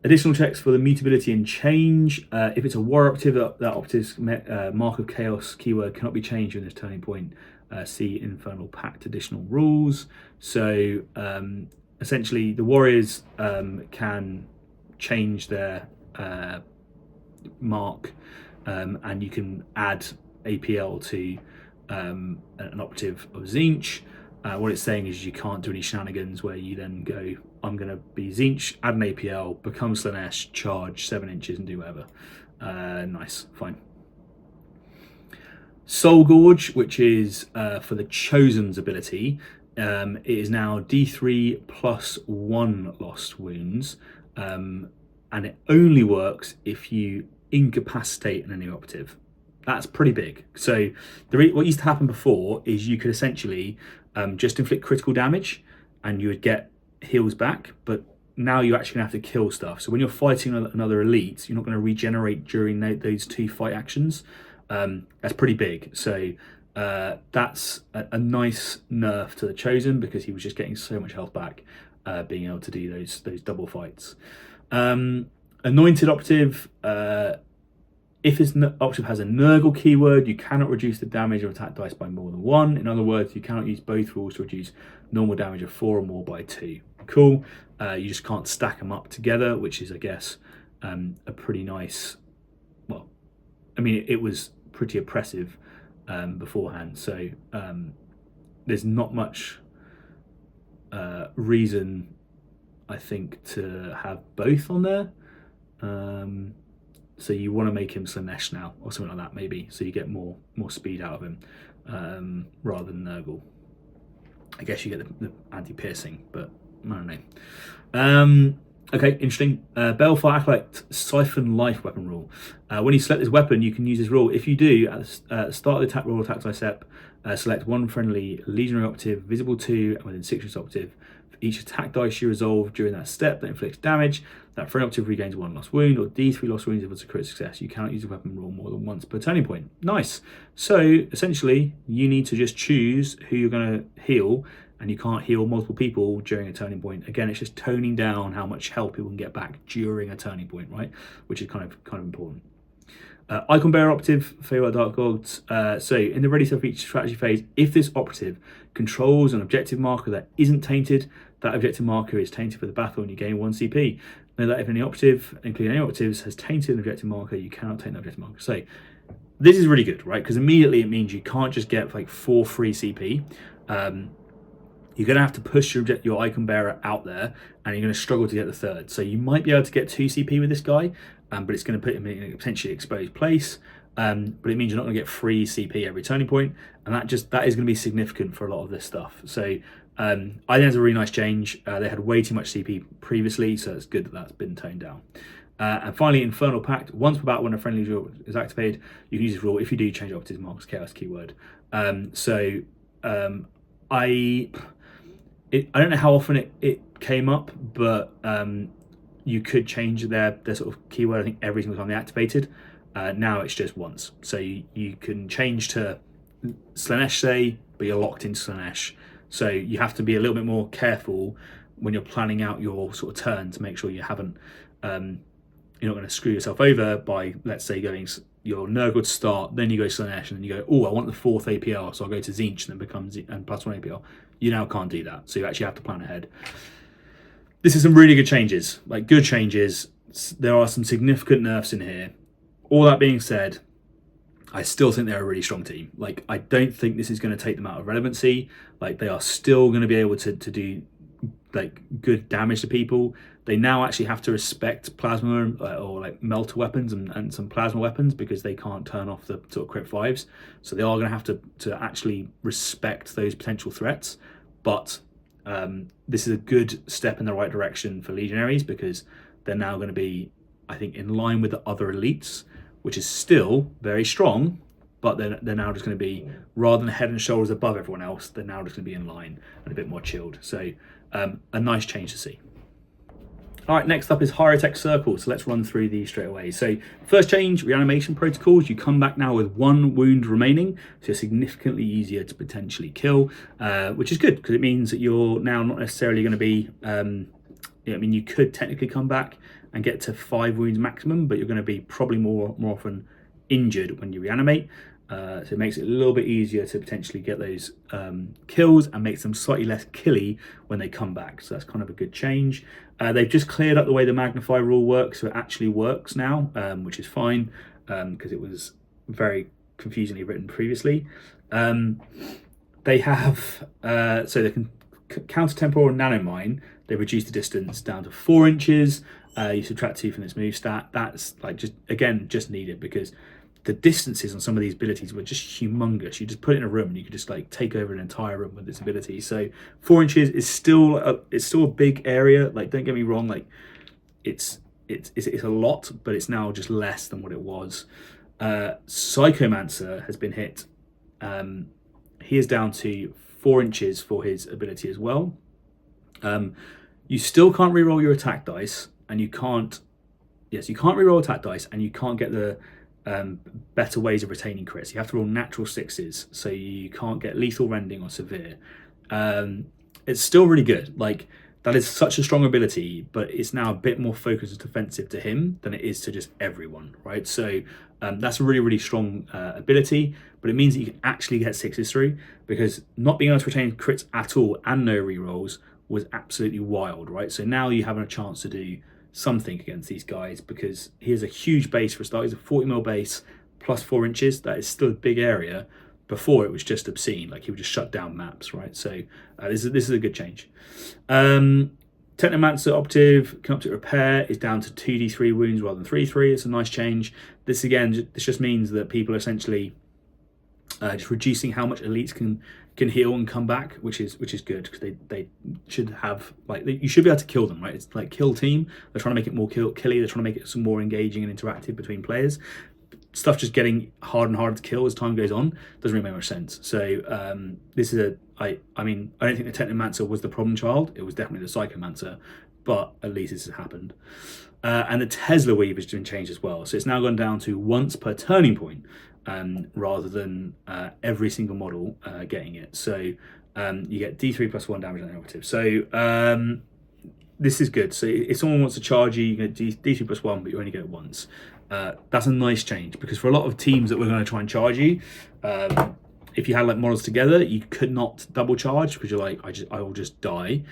additional checks for the mutability and change. If it's a war operative, that operative's mark of chaos keyword cannot be changed during this turning point. See Infernal Pact additional rules. So essentially, the warriors can change their mark, and you can add APL to an operative of Zinch. What it's saying is you can't do any shenanigans where you then go, I'm going to be Zinch, add an APL, become Slanesh, charge 7 inches and do whatever. Nice, fine. Soul Gorge, which is for the Chosen's ability, it is now D3 plus 1 lost wounds, and it only works if you incapacitate an enemy operative. That's pretty big. So what used to happen before is you could essentially just inflict critical damage and you would get heals back, but now you're actually going to have to kill stuff. So when you're fighting another elite, you're not going to regenerate during those 2 fight actions. That's pretty big. So that's a nice nerf to the Chosen, because he was just getting so much health back being able to do those double fights. Anointed operative, if this operative has a Nurgle keyword, you cannot reduce the damage of attack dice by more than 1. In other words, you cannot use both rules to reduce normal damage of 4 or more by 2. Cool. You just can't stack them up together, which is, I guess, a pretty nice. Well, I mean, it was pretty oppressive beforehand, so there's not much reason, I think, to have both on there. So you want to make him Slanesh now, or something like that, maybe, so you get more speed out of him rather than Nurgle. I guess you get the anti-piercing, but I don't know. Okay, interesting. Balefire Acolyte Siphon Life weapon rule. When you select this weapon, you can use this rule. If you do, at the start of the attack roll, attack dice step, select one friendly legionary operative visible to and within 6 operative. For each attack dice you resolve during that step that inflicts damage, that friendly operative regains 1 lost wound, or D3 lost wounds if it's a crit success. You cannot use a weapon rule more than once per turning point. Nice. So essentially, you need to just choose who you're going to heal, and you can't heal multiple people during a turning point. Again, it's just toning down how much health people can get back during a turning point, right? Which is kind of important. Icon Bearer operative, Feywild Dark Gods. So in the ready stuff each strategy phase, if this operative controls an objective marker that isn't tainted, that objective marker is tainted for the battle and you gain 1 CP. Know that if any operative, including any operatives, has tainted an objective marker, you cannot taint the objective marker. So this is really good, right? Because immediately it means you can't just get like 4 free CP. You're going to have to push your Icon Bearer out there, and you're going to struggle to get the 3rd. So you might be able to get 2 CP with this guy, but it's going to put him in a potentially exposed place. But it means you're not going to get free CP every turning point, and that is going to be significant for a lot of this stuff. So I think it's a really nice change. They had way too much CP previously, so it's good that that's been toned down. And finally, Infernal Pact. Once per battle, when a friendly rule is activated, you can use this rule. If you do, change operative marks chaos keyword. I don't know how often it came up, but you could change their sort of keyword, I think, every single time they activated. Now it's just once. So you can change to Slanesh, say, but you're locked into Slanesh. So you have to be a little bit more careful when you're planning out your sort of turn to make sure you haven't, you're not going to screw yourself over by, let's say, going your Nurgle to start, then you go Slanesh, and then you go, oh, I want the 4th APL, so I'll go to Zinch and then become and plus 1 APL. You now can't do that, so you actually have to plan ahead. This is some really good changes, like good changes. There are some significant nerfs in here. All that being said, I still think they're a really strong team. Like, I don't think this is going to take them out of relevancy. Like, they are still going to be able to do like good damage to people. They now actually have to respect plasma or like melter weapons and some plasma weapons, because they can't turn off the sort of crit 5s. So they are going to have to actually respect those potential threats. But this is a good step in the right direction for legionaries, because they're now going to be, I think, in line with the other elites, which is still very strong, but they're now just going to be, rather than head and shoulders above everyone else, they're now just going to be in line and a bit more chilled. So a nice change to see. All right, next up is higher-tech circles. So let's run through these straight away. So first change, reanimation protocols. You come back now with 1 wound remaining, so significantly easier to potentially kill, which is good, because it means that you're now not necessarily going to be, you could technically come back and get to 5 wounds maximum, but you're going to be probably more often injured when you reanimate. So it makes it a little bit easier to potentially get those kills, and makes them slightly less killy when they come back. So that's kind of a good change. They've just cleared up the way the magnify rule works, so it actually works now, which is fine, because it was very confusingly written previously. They have, so they can counter-temporal and nanomine. They reduce the distance down to 4 inches. You subtract 2 from this move stat. That's like just needed, because the distances on some of these abilities were just humongous. You just put it in a room and you could just like take over an entire room with this ability. So 4 inches is still a big area. Like, don't get me wrong, like it's a lot, but it's now just less than what it was. Psychomancer has been hit. He is down to 4 inches for his ability as well. You still can't reroll your attack dice, and you can't reroll attack dice, and you can't get the better ways of retaining crits. You have to roll natural 6s, so you can't get lethal, rending, or severe. It's still really good. Like, that is such a strong ability, but it's now a bit more focused and defensive to him than it is to just everyone, right? So that's a really, really strong ability, but it means that you can actually get 6s through, because not being able to retain crits at all and no rerolls was absolutely wild, right? So now you're having a chance to do something against these guys, because he has a huge base for a start. He's a 40mm base plus 4 inches. That is still a big area. Before, it was just obscene. Like, he would just shut down maps, right? So this is a good change. Technomancer Operative Canoptic Repair is down to 2d3 wounds rather than 3-3. It's a nice change. This just means that people are essentially just reducing how much elites can heal and come back, which is good, because they should have, like, you should be able to kill them, right? It's like kill team. They're trying to make it more killy. They're trying to make it some more engaging and interactive between players. Stuff just getting harder and harder to kill as time goes on doesn't really make much sense. So this is I don't think the Technomancer was the problem child. It was definitely the Psychomancer, but at least this has happened. And the Tesla Weave has been changed as well. So it's now gone down to once per turning point, rather than every single model getting it. So you get D3 plus 1 damage on the operative. So this is good. So if someone wants to charge you, you get D3 plus 1, but you only get it once. That's a nice change, because for a lot of teams that were going to try and charge you, if you had like models together, you could not double charge, because you're like, I will just die.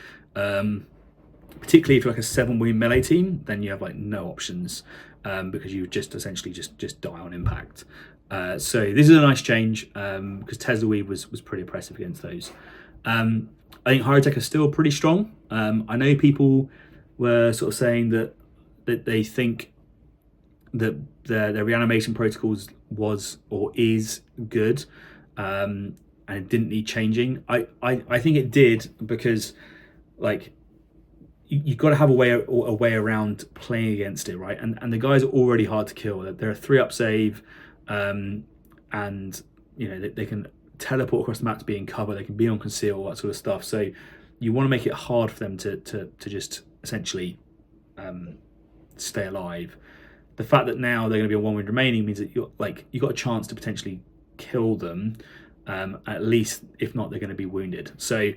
Particularly if you're like a 7-wound melee team, then you have like no options, because you would just essentially just die on impact. So this is a nice change, because Tesla Weave was pretty oppressive against those. I think Hyrotech are still pretty strong. I know people were sort of saying that they think that their reanimation protocols was or is good, and it didn't need changing. I think it did, because like you've got to have a way around playing against it, right? And the guys are already hard to kill. They're a 3-up save, and you know they can teleport across the map to be in cover. They can be on conceal, all that sort of stuff. So you want to make it hard for them to just essentially stay alive. The fact that now they're going to be on 1 wound remaining means that you've got a chance to potentially kill them, at least. If not, they're going to be wounded. So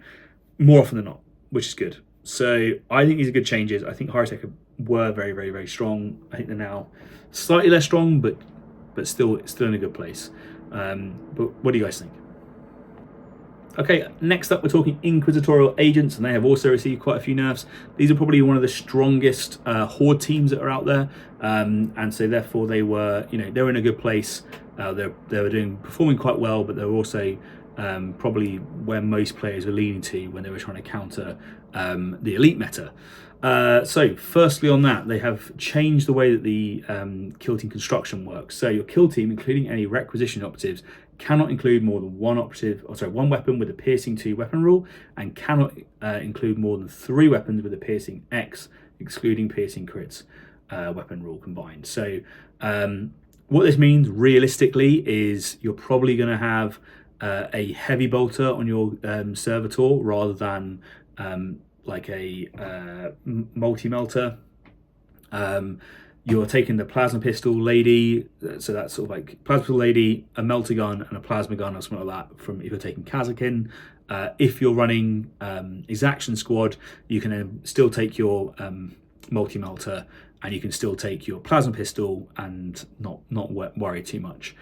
more often than not, which is good. So I think these are good changes. I think Hyrotech were very, very, very strong. I think they're now slightly less strong, but still in a good place. But what do you guys think? Okay, next up we're talking Inquisitorial Agents, and they have also received quite a few nerfs. These are probably one of the strongest Horde teams that are out there, and so therefore they were in a good place. They were performing quite well, but they were also probably where most players were leaning to when they were trying to counter the elite meta. So firstly on that, they have changed the way that the kill team construction works. So your kill team, including any requisition operatives, cannot include more than one weapon with a piercing 2 weapon rule, and cannot include more than 3 weapons with a piercing X, excluding piercing crits weapon rule combined. So what this means realistically is you're probably going to have a heavy bolter on your servitor rather than like a multi-melter. You're taking the plasma pistol lady, so that's sort of like plasma pistol lady, a melter gun, and a plasma gun or something like that from if you're taking Kazakin. If you're running exaction squad, you can then still take your multi-melter, and you can still take your plasma pistol and not worry too much.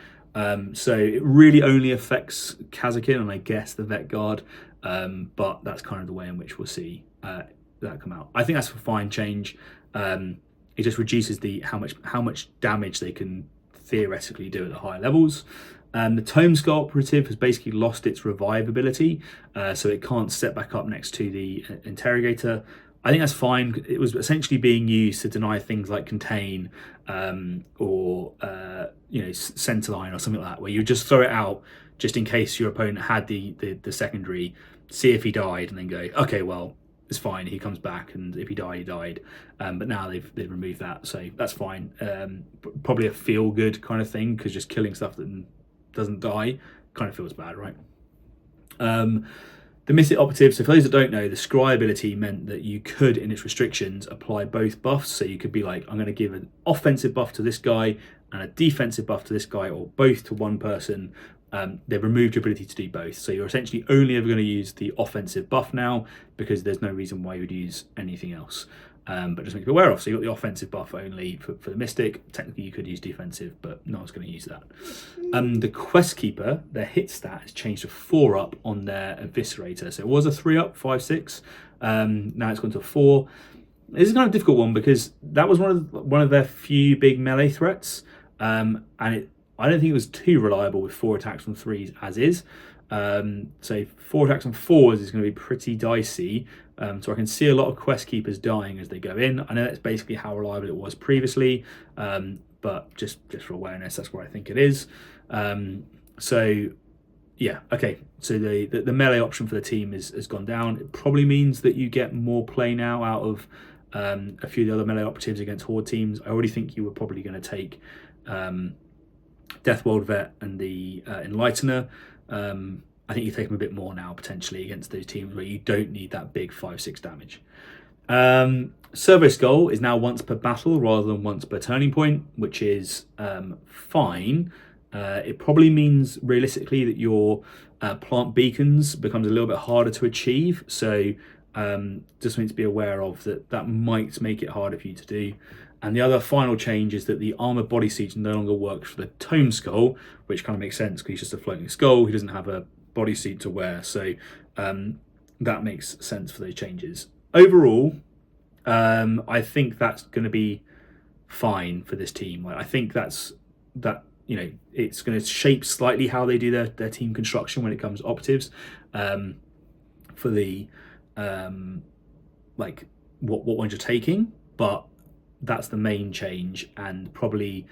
So it really only affects Kazakin and I guess the Vet Guard, but that's kind of the way in which we'll see that come out. I think that's a fine change. It just reduces how much damage they can theoretically do at the higher levels. The Tome Skull operative has basically lost its revive ability, so it can't step back up next to the interrogator. I think that's fine. It was essentially being used to deny things like contain or centerline or something like that, where you just throw it out just in case your opponent had the secondary, see if he died, and then go, okay, well, it's fine, he comes back, and if he died, he died. But now they've removed that, so that's fine. Probably a feel good kind of thing, because just killing stuff that doesn't die kind of feels bad, right? The Mystic Operative, so for those that don't know, the Scry ability meant that you could, in its restrictions, apply both buffs. So you could be like, I'm going to give an offensive buff to this guy and a defensive buff to this guy, or both to one person. They've removed your ability to do both. So you're essentially only ever going to use the offensive buff now, because there's no reason why you would use anything else. But just make you aware of. So you've got the offensive buff only for the Mystic. Technically you could use defensive, but no one's going to use that. The Quest Keeper, their hit stat has changed to 4 up on their Eviscerator. So it was a 3 up, 5, 6. Now it's gone to 4. This is kind of a difficult one, because that was one of their few big melee threats. And I don't think it was too reliable with 4 attacks from 3s as is. So 4 attacks on 4s is going to be pretty dicey. So I can see a lot of Quest Keepers dying as they go in. I know that's basically how reliable it was previously, but just for awareness, that's where I think it is. So yeah, okay. So the melee option for the team has gone down. It probably means that you get more play now out of a few of the other melee operatives against Horde teams. I already think you were probably going to take Deathworld Vet and the Enlightener. I think you take them a bit more now potentially against those teams where you don't need that big 5-6 damage. Servo Skull is now once per battle rather than once per turning point, which is fine. It probably means realistically that your plant beacons becomes a little bit harder to achieve. So just something to be aware of, that might make it harder for you to do. And the other final change is that the armored bodysuit no longer works for the Tome Skull, which kind of makes sense because he's just a floating skull. He doesn't have a bodysuit to wear, so that makes sense for those changes. Overall, I think that's going to be fine for this team. Like, I think it's going to shape slightly how they do their team construction when it comes to operatives, for the what ones you're taking, but that's the main change. And probably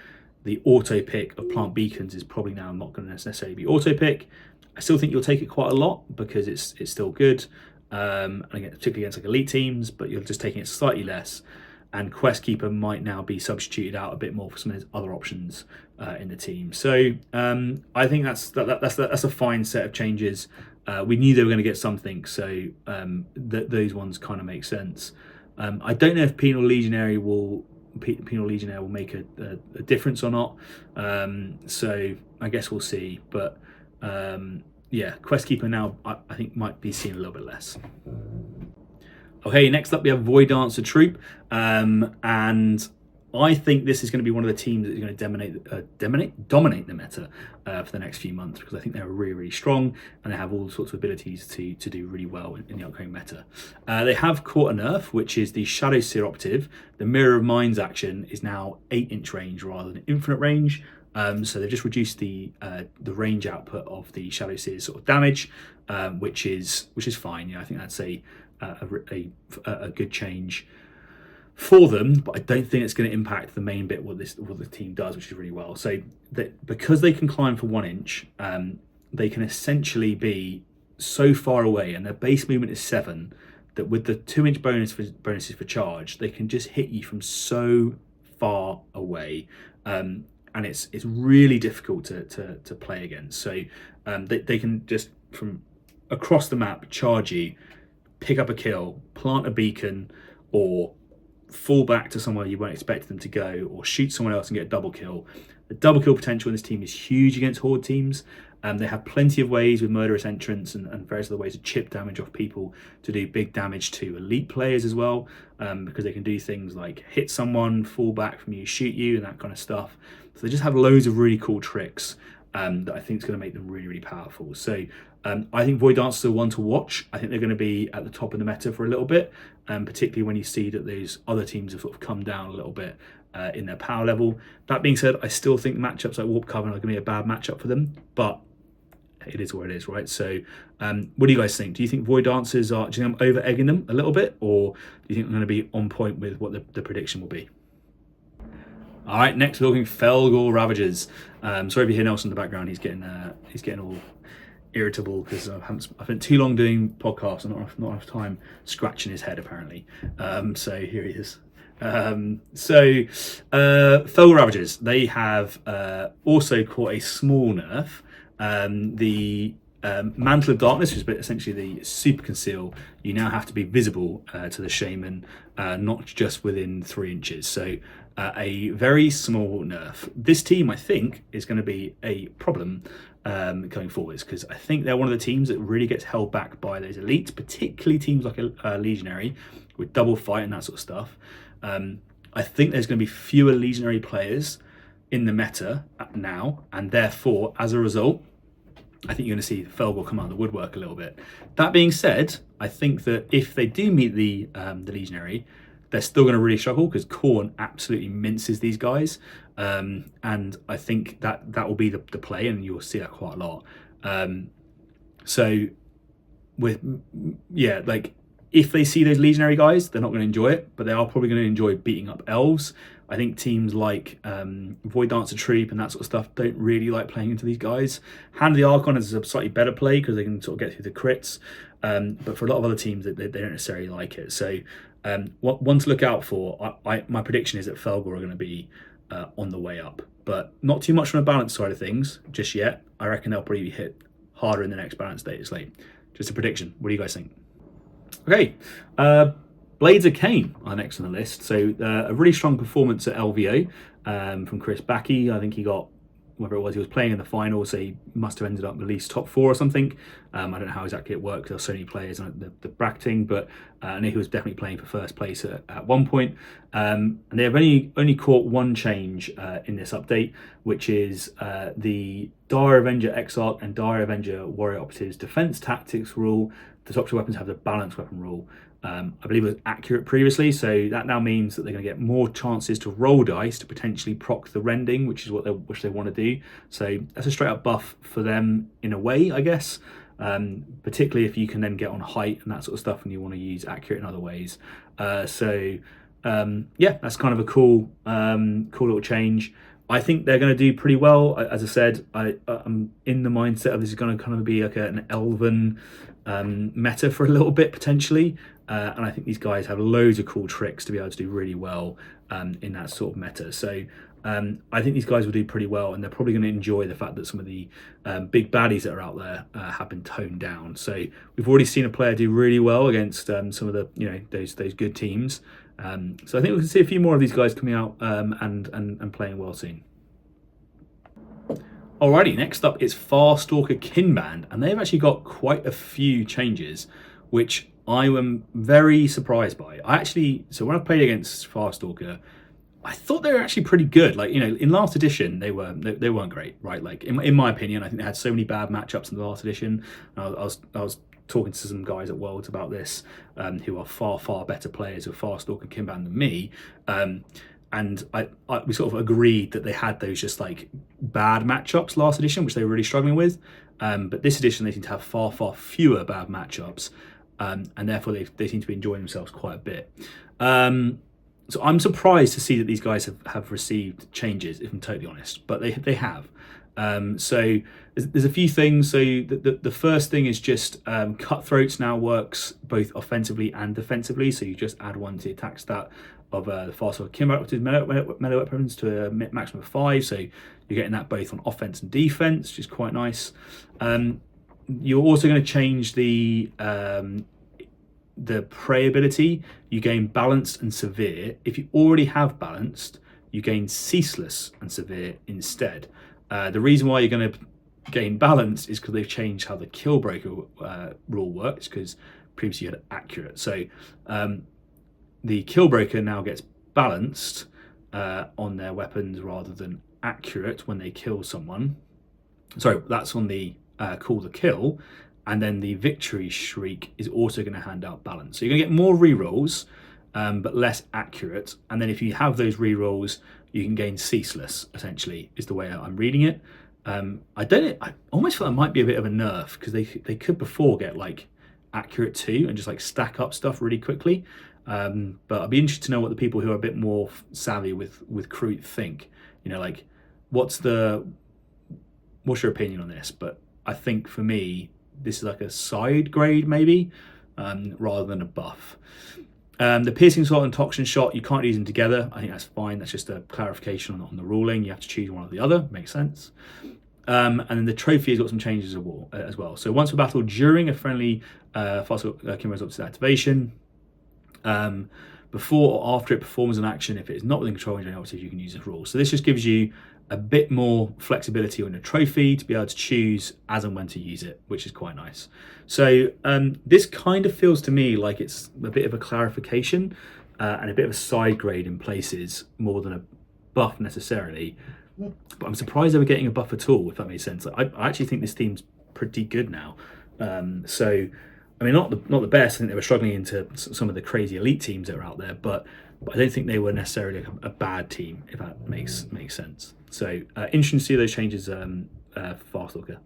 the auto pick of plant beacons is probably now not going to necessarily be auto pick. I still think you'll take it quite a lot because it's still good, and again, particularly against like elite teams, but you're just taking it slightly less. And Quest Keeper might now be substituted out a bit more for some of his other options in the team. So I think that's a fine set of changes. We knew they were going to get something, so those ones kind of make sense. I don't know if Penal Legionnaire will make a difference or not. So I guess we'll see. But yeah, Quest Keeper now I think might be seen a little bit less. Okay, next up we have Void Dancer Troop, and I think this is going to be one of the teams that is going to dominate the meta for the next few months, because I think they're really, really strong and they have all sorts of abilities to do really well in the upcoming meta. They have caught a nerf, which is the Shadow Seer operative. The Mirror of Minds action is now 8-inch range rather than infinite range. So they've just reduced the range output of the Shadow Seer's sort of damage, which is fine. Yeah, I think that's a good change. for them, but I don't think it's going to impact the main bit what the team does, which is really well. So that because they can climb for 1 inch, they can essentially be so far away, and their base movement is 7. That with the 2-inch bonuses for charge, they can just hit you from so far away, and it's really difficult to play against. So they can just from across the map charge you, pick up a kill, plant a beacon, or fall back to somewhere you won't expect them to go, or shoot someone else and get a double kill. The double kill potential in this team is huge against horde teams. They have plenty of ways with murderous entrance and various other ways to chip damage off people to do big damage to elite players as well, because they can do things like hit someone, fall back from you, shoot you, and that kind of stuff. So they just have loads of really cool tricks that I think is going to make them really, really powerful. So I think Void Dancers are one to watch. I think they're going to be at the top of the meta for a little bit, particularly when you see that those other teams have sort of come down a little bit in their power level. That being said, I still think matchups like Warp Covenant are going to be a bad matchup for them, but it is what it is, right? So what do you guys think? Do you think Void Dancers do you think I'm over-egging them a little bit, or do you think I'm going to be on point with what the prediction will be? All right, next we're looking Felgor Ravagers. Sorry if you hear Nelson in the background. He's getting all irritable because I've spent too long doing podcasts and not enough time scratching his head apparently. So here he is. Felgor Ravagers, they have also caught a small nerf. The Mantle of Darkness, which is essentially the super conceal, you now have to be visible to the shaman, not just within 3 inches. So a very small nerf. This team, I think, is going to be a problem going forwards, because I think they're one of the teams that really gets held back by those elites, particularly teams like a Legionary with double fight and that sort of stuff. I think there's going to be fewer Legionary players in the meta now, and therefore, as a result, I think you're going to see Felgor come out of the woodwork a little bit. That being said, I think that if they do meet the Legionary, they're still going to really struggle, because Khorne absolutely minces these guys, and I think that will be the play, and you'll see that quite a lot. If they see those Legionary guys, they're not going to enjoy it, but they are probably going to enjoy beating up elves. I think teams like Void Dancer Troop and that sort of stuff don't really like playing into these guys. Hand of the Archon is a slightly better play because they can sort of get through the crits, but for a lot of other teams, they don't necessarily like it. So one to look out for, my prediction is that Felgor are going to be on the way up, but not too much from a balance side of things just yet. I reckon they'll probably hit harder in the next balance Dataslate. Just a prediction. What do you guys think? Okay, Blades of Cain are next on the list. So a really strong performance at LVO from Chris Backey. I think he got, whatever it was, he was playing in the final, so he must have ended up at least top 4 or something. I don't know how exactly it worked. There were so many players on the bracketing, but I know he was definitely playing for first place at one point. And they have only caught one change in this update, which is the Dire Avenger Exarch and Dire Avenger Warrior Operatives defense tactics rule. The top 2 weapons have the balanced weapon rule. I believe it was accurate previously, so that now means that they're going to get more chances to roll dice to potentially proc the rending, which is which they want to do. So that's a straight up buff for them in a way, I guess. Particularly if you can then get on height and that sort of stuff, and you want to use accurate in other ways. That's kind of a cool little change. I think they're going to do pretty well. As I said, I'm in the mindset of this is going to kind of be like an elven meta for a little bit potentially, and I think these guys have loads of cool tricks to be able to do really well in that sort of meta. So I think these guys will do pretty well, and they're probably going to enjoy the fact that some of the big baddies that are out there have been toned down. So we've already seen a player do really well against some of the those good teams. So I think we can see a few more of these guys coming out and playing well soon. Alrighty, next up is Farstalker Kinband, and they've actually got quite a few changes, which I am very surprised by. So when I played against Farstalker, I thought they were actually pretty good. Like, in last edition, they weren't great, right? Like in my opinion, I think they had so many bad matchups in the last edition. I was talking to some guys at Worlds about this, who are far better players with Farstalker Kinband than me. And we sort of agreed that they had those just like bad matchups last edition, which they were really struggling with. But this edition, they seem to have far fewer bad matchups, and therefore they seem to be enjoying themselves quite a bit. So I'm surprised to see that these guys have received changes, if I'm totally honest, but they have. So there's a few things. So the first thing is just cutthroats now works both offensively and defensively. So you just add one to the attack stat of the faster cumulative melee weapons to a maximum of 5. So you're getting that both on offense and defense, which is quite nice. You're also going to change the prey ability. You gain balanced and severe. If you already have balanced, you gain ceaseless and severe instead. The reason why you're going to gain balance is because they've changed how the kill breaker rule works, because previously you had accurate. So the kill breaker now gets balanced on their weapons rather than accurate when they kill someone. Sorry, that's on the call to kill. And then the victory shriek is also going to hand out balance. So you're going to get more rerolls, but less accurate. And then if you have those rerolls, you can gain ceaseless, essentially, is the way I'm reading it. I almost feel that might be a bit of a nerf, because they could before get like accurate 2 and just like stack up stuff really quickly. But I'd be interested to know what the people who are a bit more savvy with Crute think. You know, like what's your opinion on this? But I think for me, this is like a side grade maybe, rather than a buff. The piercing shot and toxin shot, you can't use them together. I think that's fine. That's just a clarification on the ruling. You have to choose one or the other. Makes sense. And then the trophy has got some changes as well. So once per battle during a friendly fast cumulative activation, before or after it performs an action, if it is not within control range, obviously you can use this rule. So this just gives you a bit more flexibility on your trophy to be able to choose as and when to use it, which is quite nice. So this kind of feels to me like it's a bit of a clarification and a bit of a side grade in places more than a buff necessarily. But I'm surprised they were getting a buff at all, if that makes sense. I actually think this team's pretty good now. So I mean, not the best. I think they were struggling into some of the crazy elite teams that are out there, but I don't think they were necessarily a bad team, if that makes sense. So interesting to see those changes for Farstalker.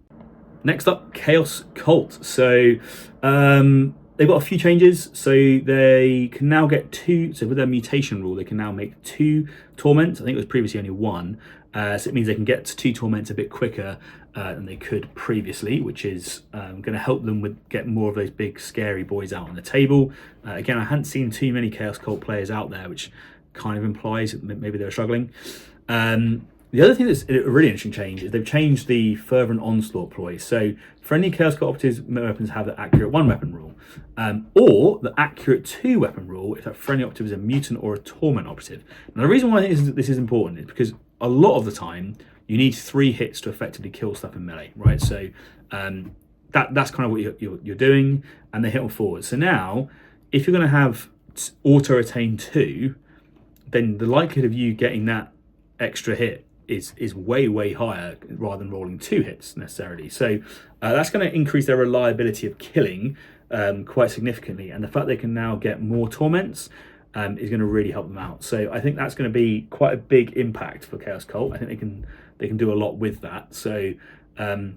Next up, Chaos Cult. So they've got a few changes. So they can now get 2. So with their mutation rule, they can now make 2 torments. I think it was previously only 1. So it means they can get to 2 torments a bit quicker than they could previously, which is going to help them get more of those big scary boys out on the table. Again, I hadn't seen too many Chaos Cult players out there, which kind of implies that maybe they're struggling. The other thing that's a really interesting change is they've changed the Fervent Onslaught ploy. So friendly Chaos Cult operatives weapons have the accurate 1 weapon rule, or the accurate 2 weapon rule if that friendly operative is a mutant or a torment operative. Now the reason why I think this is important is because a lot of the time you need 3 hits to effectively kill stuff in melee, right? So that's kind of what you're doing, and they hit on forward. So now, if you're going to have auto attain 2, then the likelihood of you getting that extra hit is way higher rather than rolling 2 hits necessarily. So that's going to increase their reliability of killing quite significantly, and the fact they can now get more torments is going to really help them out. So I think that's going to be quite a big impact for Chaos Cult. I think they can do a lot with that. So it'll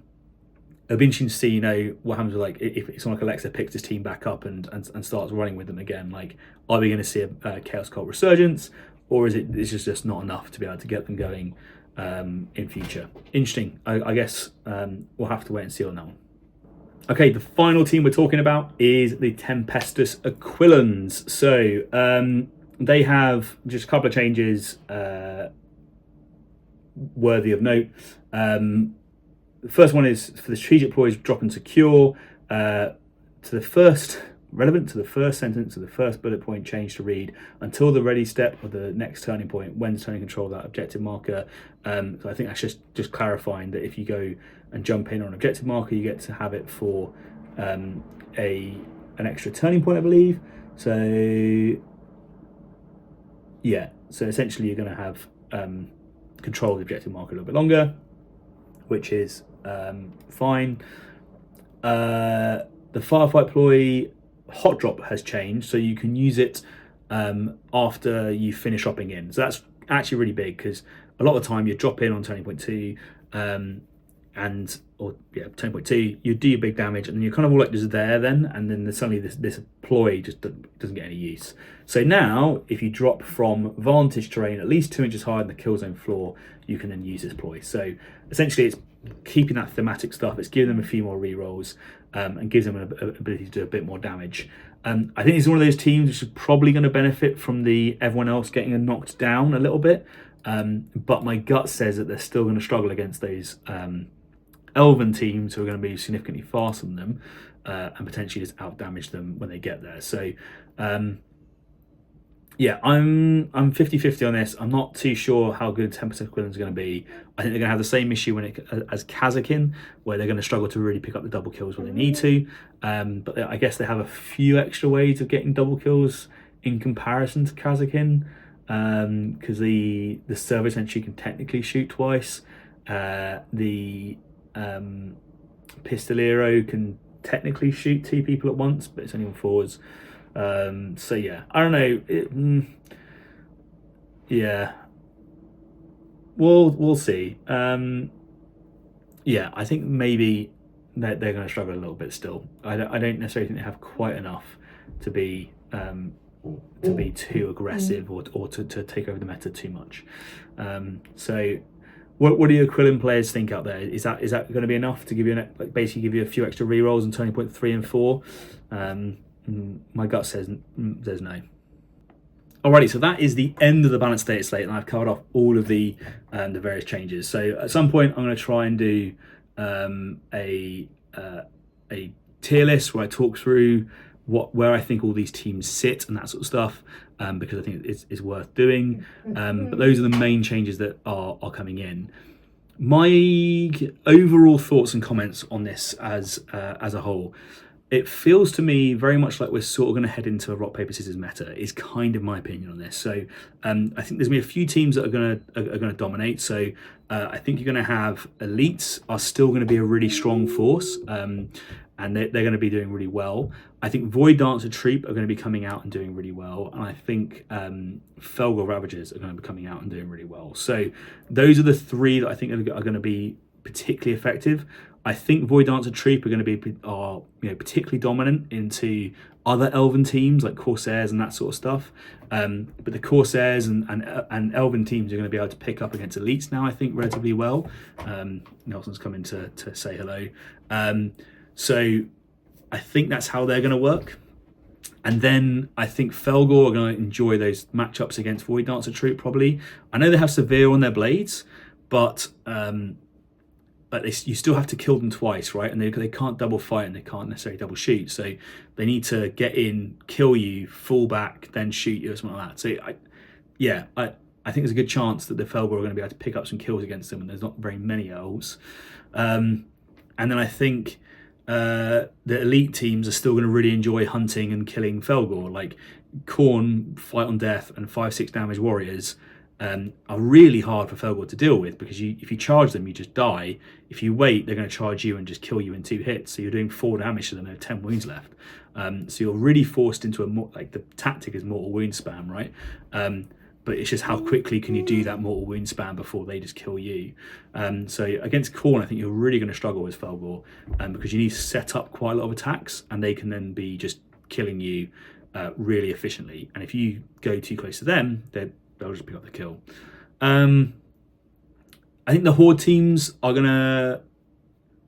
be interesting to see, what happens with, like, if someone like Alexa picks this team back up and starts running with them again. Like, are we going to see a Chaos Cult resurgence, or is it's just not enough to be able to get them going in future? Interesting. I guess we'll have to wait and see on that one. Okay, the final team we're talking about is the Tempestus Aquilans. So they have just a couple of changes worthy of note. The first one is for the strategic ploys, drop and secure relevant to the first sentence of the first bullet point, change to read until the ready step of the next turning point when turning control of that objective marker. So I think that's just clarifying that if you go and jump in on an objective marker, you get to have it for an extra turning point, I believe. So yeah, so essentially you're going to have control of the objective marker a little bit longer, which is fine. The Firefight ploy hot drop has changed, so you can use it after you finish dropping in. So that's actually really big, because a lot of the time you drop in on turning point 2, or 20.2, you do your big damage, and then you're kind of all like just there then, and then suddenly this ploy just doesn't get any use. So now, if you drop from vantage terrain at least 2 inches higher than the kill zone floor, you can then use this ploy. So essentially, it's keeping that thematic stuff. It's giving them a few more rerolls, and gives them an ability to do a bit more damage. I think it's one of those teams which is probably going to benefit from everyone else getting knocked down a little bit. But my gut says that they're still going to struggle against those elven teams who are going to be significantly faster than them, and potentially just out damage them when they get there. So yeah, I'm 50-50 on this. I'm not too sure how good 10% Quillen is going to be. I think they're going to have the same issue as Kazakin, where they're going to struggle to really pick up the double kills when they need to. But I guess they have a few extra ways of getting double kills in comparison to Kazakin, because the service entry can technically shoot twice. The Pistolero can technically shoot 2 people at once, but it's only on 4s. So yeah, I don't know. Yeah, we'll see. Yeah, I think maybe they're going to struggle a little bit still. I don't necessarily think they have quite enough to be too aggressive or to take over the meta too much. So what do your Quillen players think out there? Is that going to be enough to give you basically give you a few extra rerolls in 20.3 and 4? My gut says no. Alrighty, so that is the end of the balanced data slate, and I've covered off all of the various changes. So at some point, I'm going to try and do a tier list where I talk through where I think all these teams sit and that sort of stuff, because I think it's worth doing. But those are the main changes that are coming in. My overall thoughts and comments on this as a whole. It feels to me very much like we're sort of going to head into a rock paper scissors meta. Is kind of my opinion on this. So I think there's going to be a few teams that are going to dominate. So I think you're going to have elites are still going to be a really strong force, and they're going to be doing really well. I think Void Dancer Troop are going to be coming out and doing really well, and I think Felgor Ravagers are going to be coming out and doing really well. So those are the 3 that I think are going to be particularly effective. I think Void Dancer Troop are going to be particularly dominant into other Elven teams like Corsairs and that sort of stuff. But the Corsairs and Elven teams are going to be able to pick up against elites now, I think, relatively well. Nelson's come in to say hello. So I think that's how they're going to work. And then I think Felgor are going to enjoy those matchups against Void Dancer Troop probably. I know they have Severe on their blades, but you still have to kill them twice, right? And they can't double fight and they can't necessarily double shoot. So they need to get in, kill you, fall back, then shoot you or something like that. So I think there's a good chance that the Felgor are going to be able to pick up some kills against them, and there's not very many elves. And then I think the elite teams are still going to really enjoy hunting and killing Felgor. Like Khorne, Fight on Death, and 5-6 damage warriors are really hard for Felgor to deal with, because if you charge them, you just die. If you wait, they're going to charge you and just kill you in 2 hits. So you're doing 4 damage to them and have 10 wounds left. So you're really forced into the tactic is mortal wound spam, right? But it's just how quickly can you do that mortal wound spam before they just kill you. So against Khorne, I think you're really going to struggle with Felgor, because you need to set up quite a lot of attacks, and they can then be just killing you really efficiently. And if you go too close to them, they'll just pick up the kill. I think the Horde teams are going to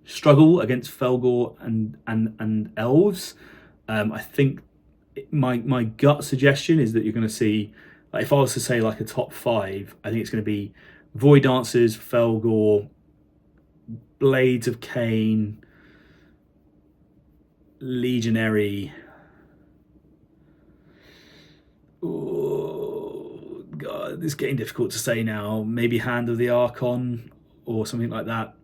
struggle against Felgor and Elves. I think my gut suggestion is that you're going to see, if I was to say like a top 5, I think it's going to be Void Dancers, Felgor, Blades of Cain, Legionary. Oh God, it's getting difficult to say now. Maybe Hand of the Archon or something like that.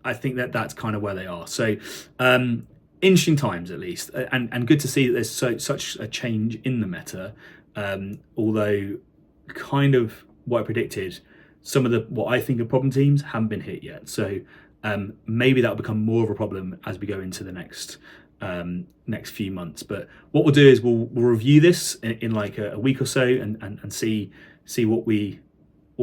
I think that's kind of where they are. So interesting times at least, and good to see that there's such a change in the meta. Although kind of what I predicted, some of what I think are problem teams haven't been hit yet. So maybe that'll become more of a problem as we go into the next few months. But what we'll do is we'll review this in like a week or so and see what we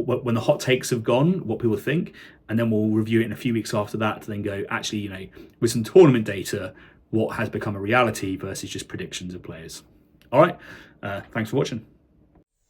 when the hot takes have gone, what people think, and then we'll review it in a few weeks after that to then go, actually, with some tournament data, what has become a reality versus just predictions of players. All right, thanks for watching.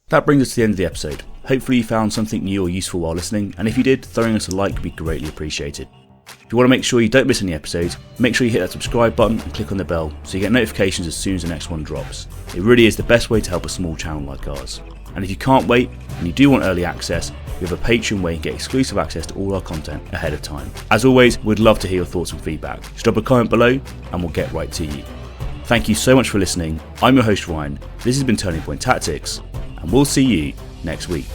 That brings us to the end of the episode. Hopefully you found something new or useful while listening, and if you did, throwing us a like would be greatly appreciated. If you want to make sure you don't miss any episodes, make sure you hit that subscribe button and click on the bell so you get notifications as soon as the next one drops. It really is the best way to help a small channel like ours. And if you can't wait and you do want early access, we have a Patreon where you can get exclusive access to all our content ahead of time. As always, we'd love to hear your thoughts and feedback. Just drop a comment below and we'll get right to you. Thank you so much for listening. I'm your host Ryan, this has been Turning Point Tactics, and we'll see you next week.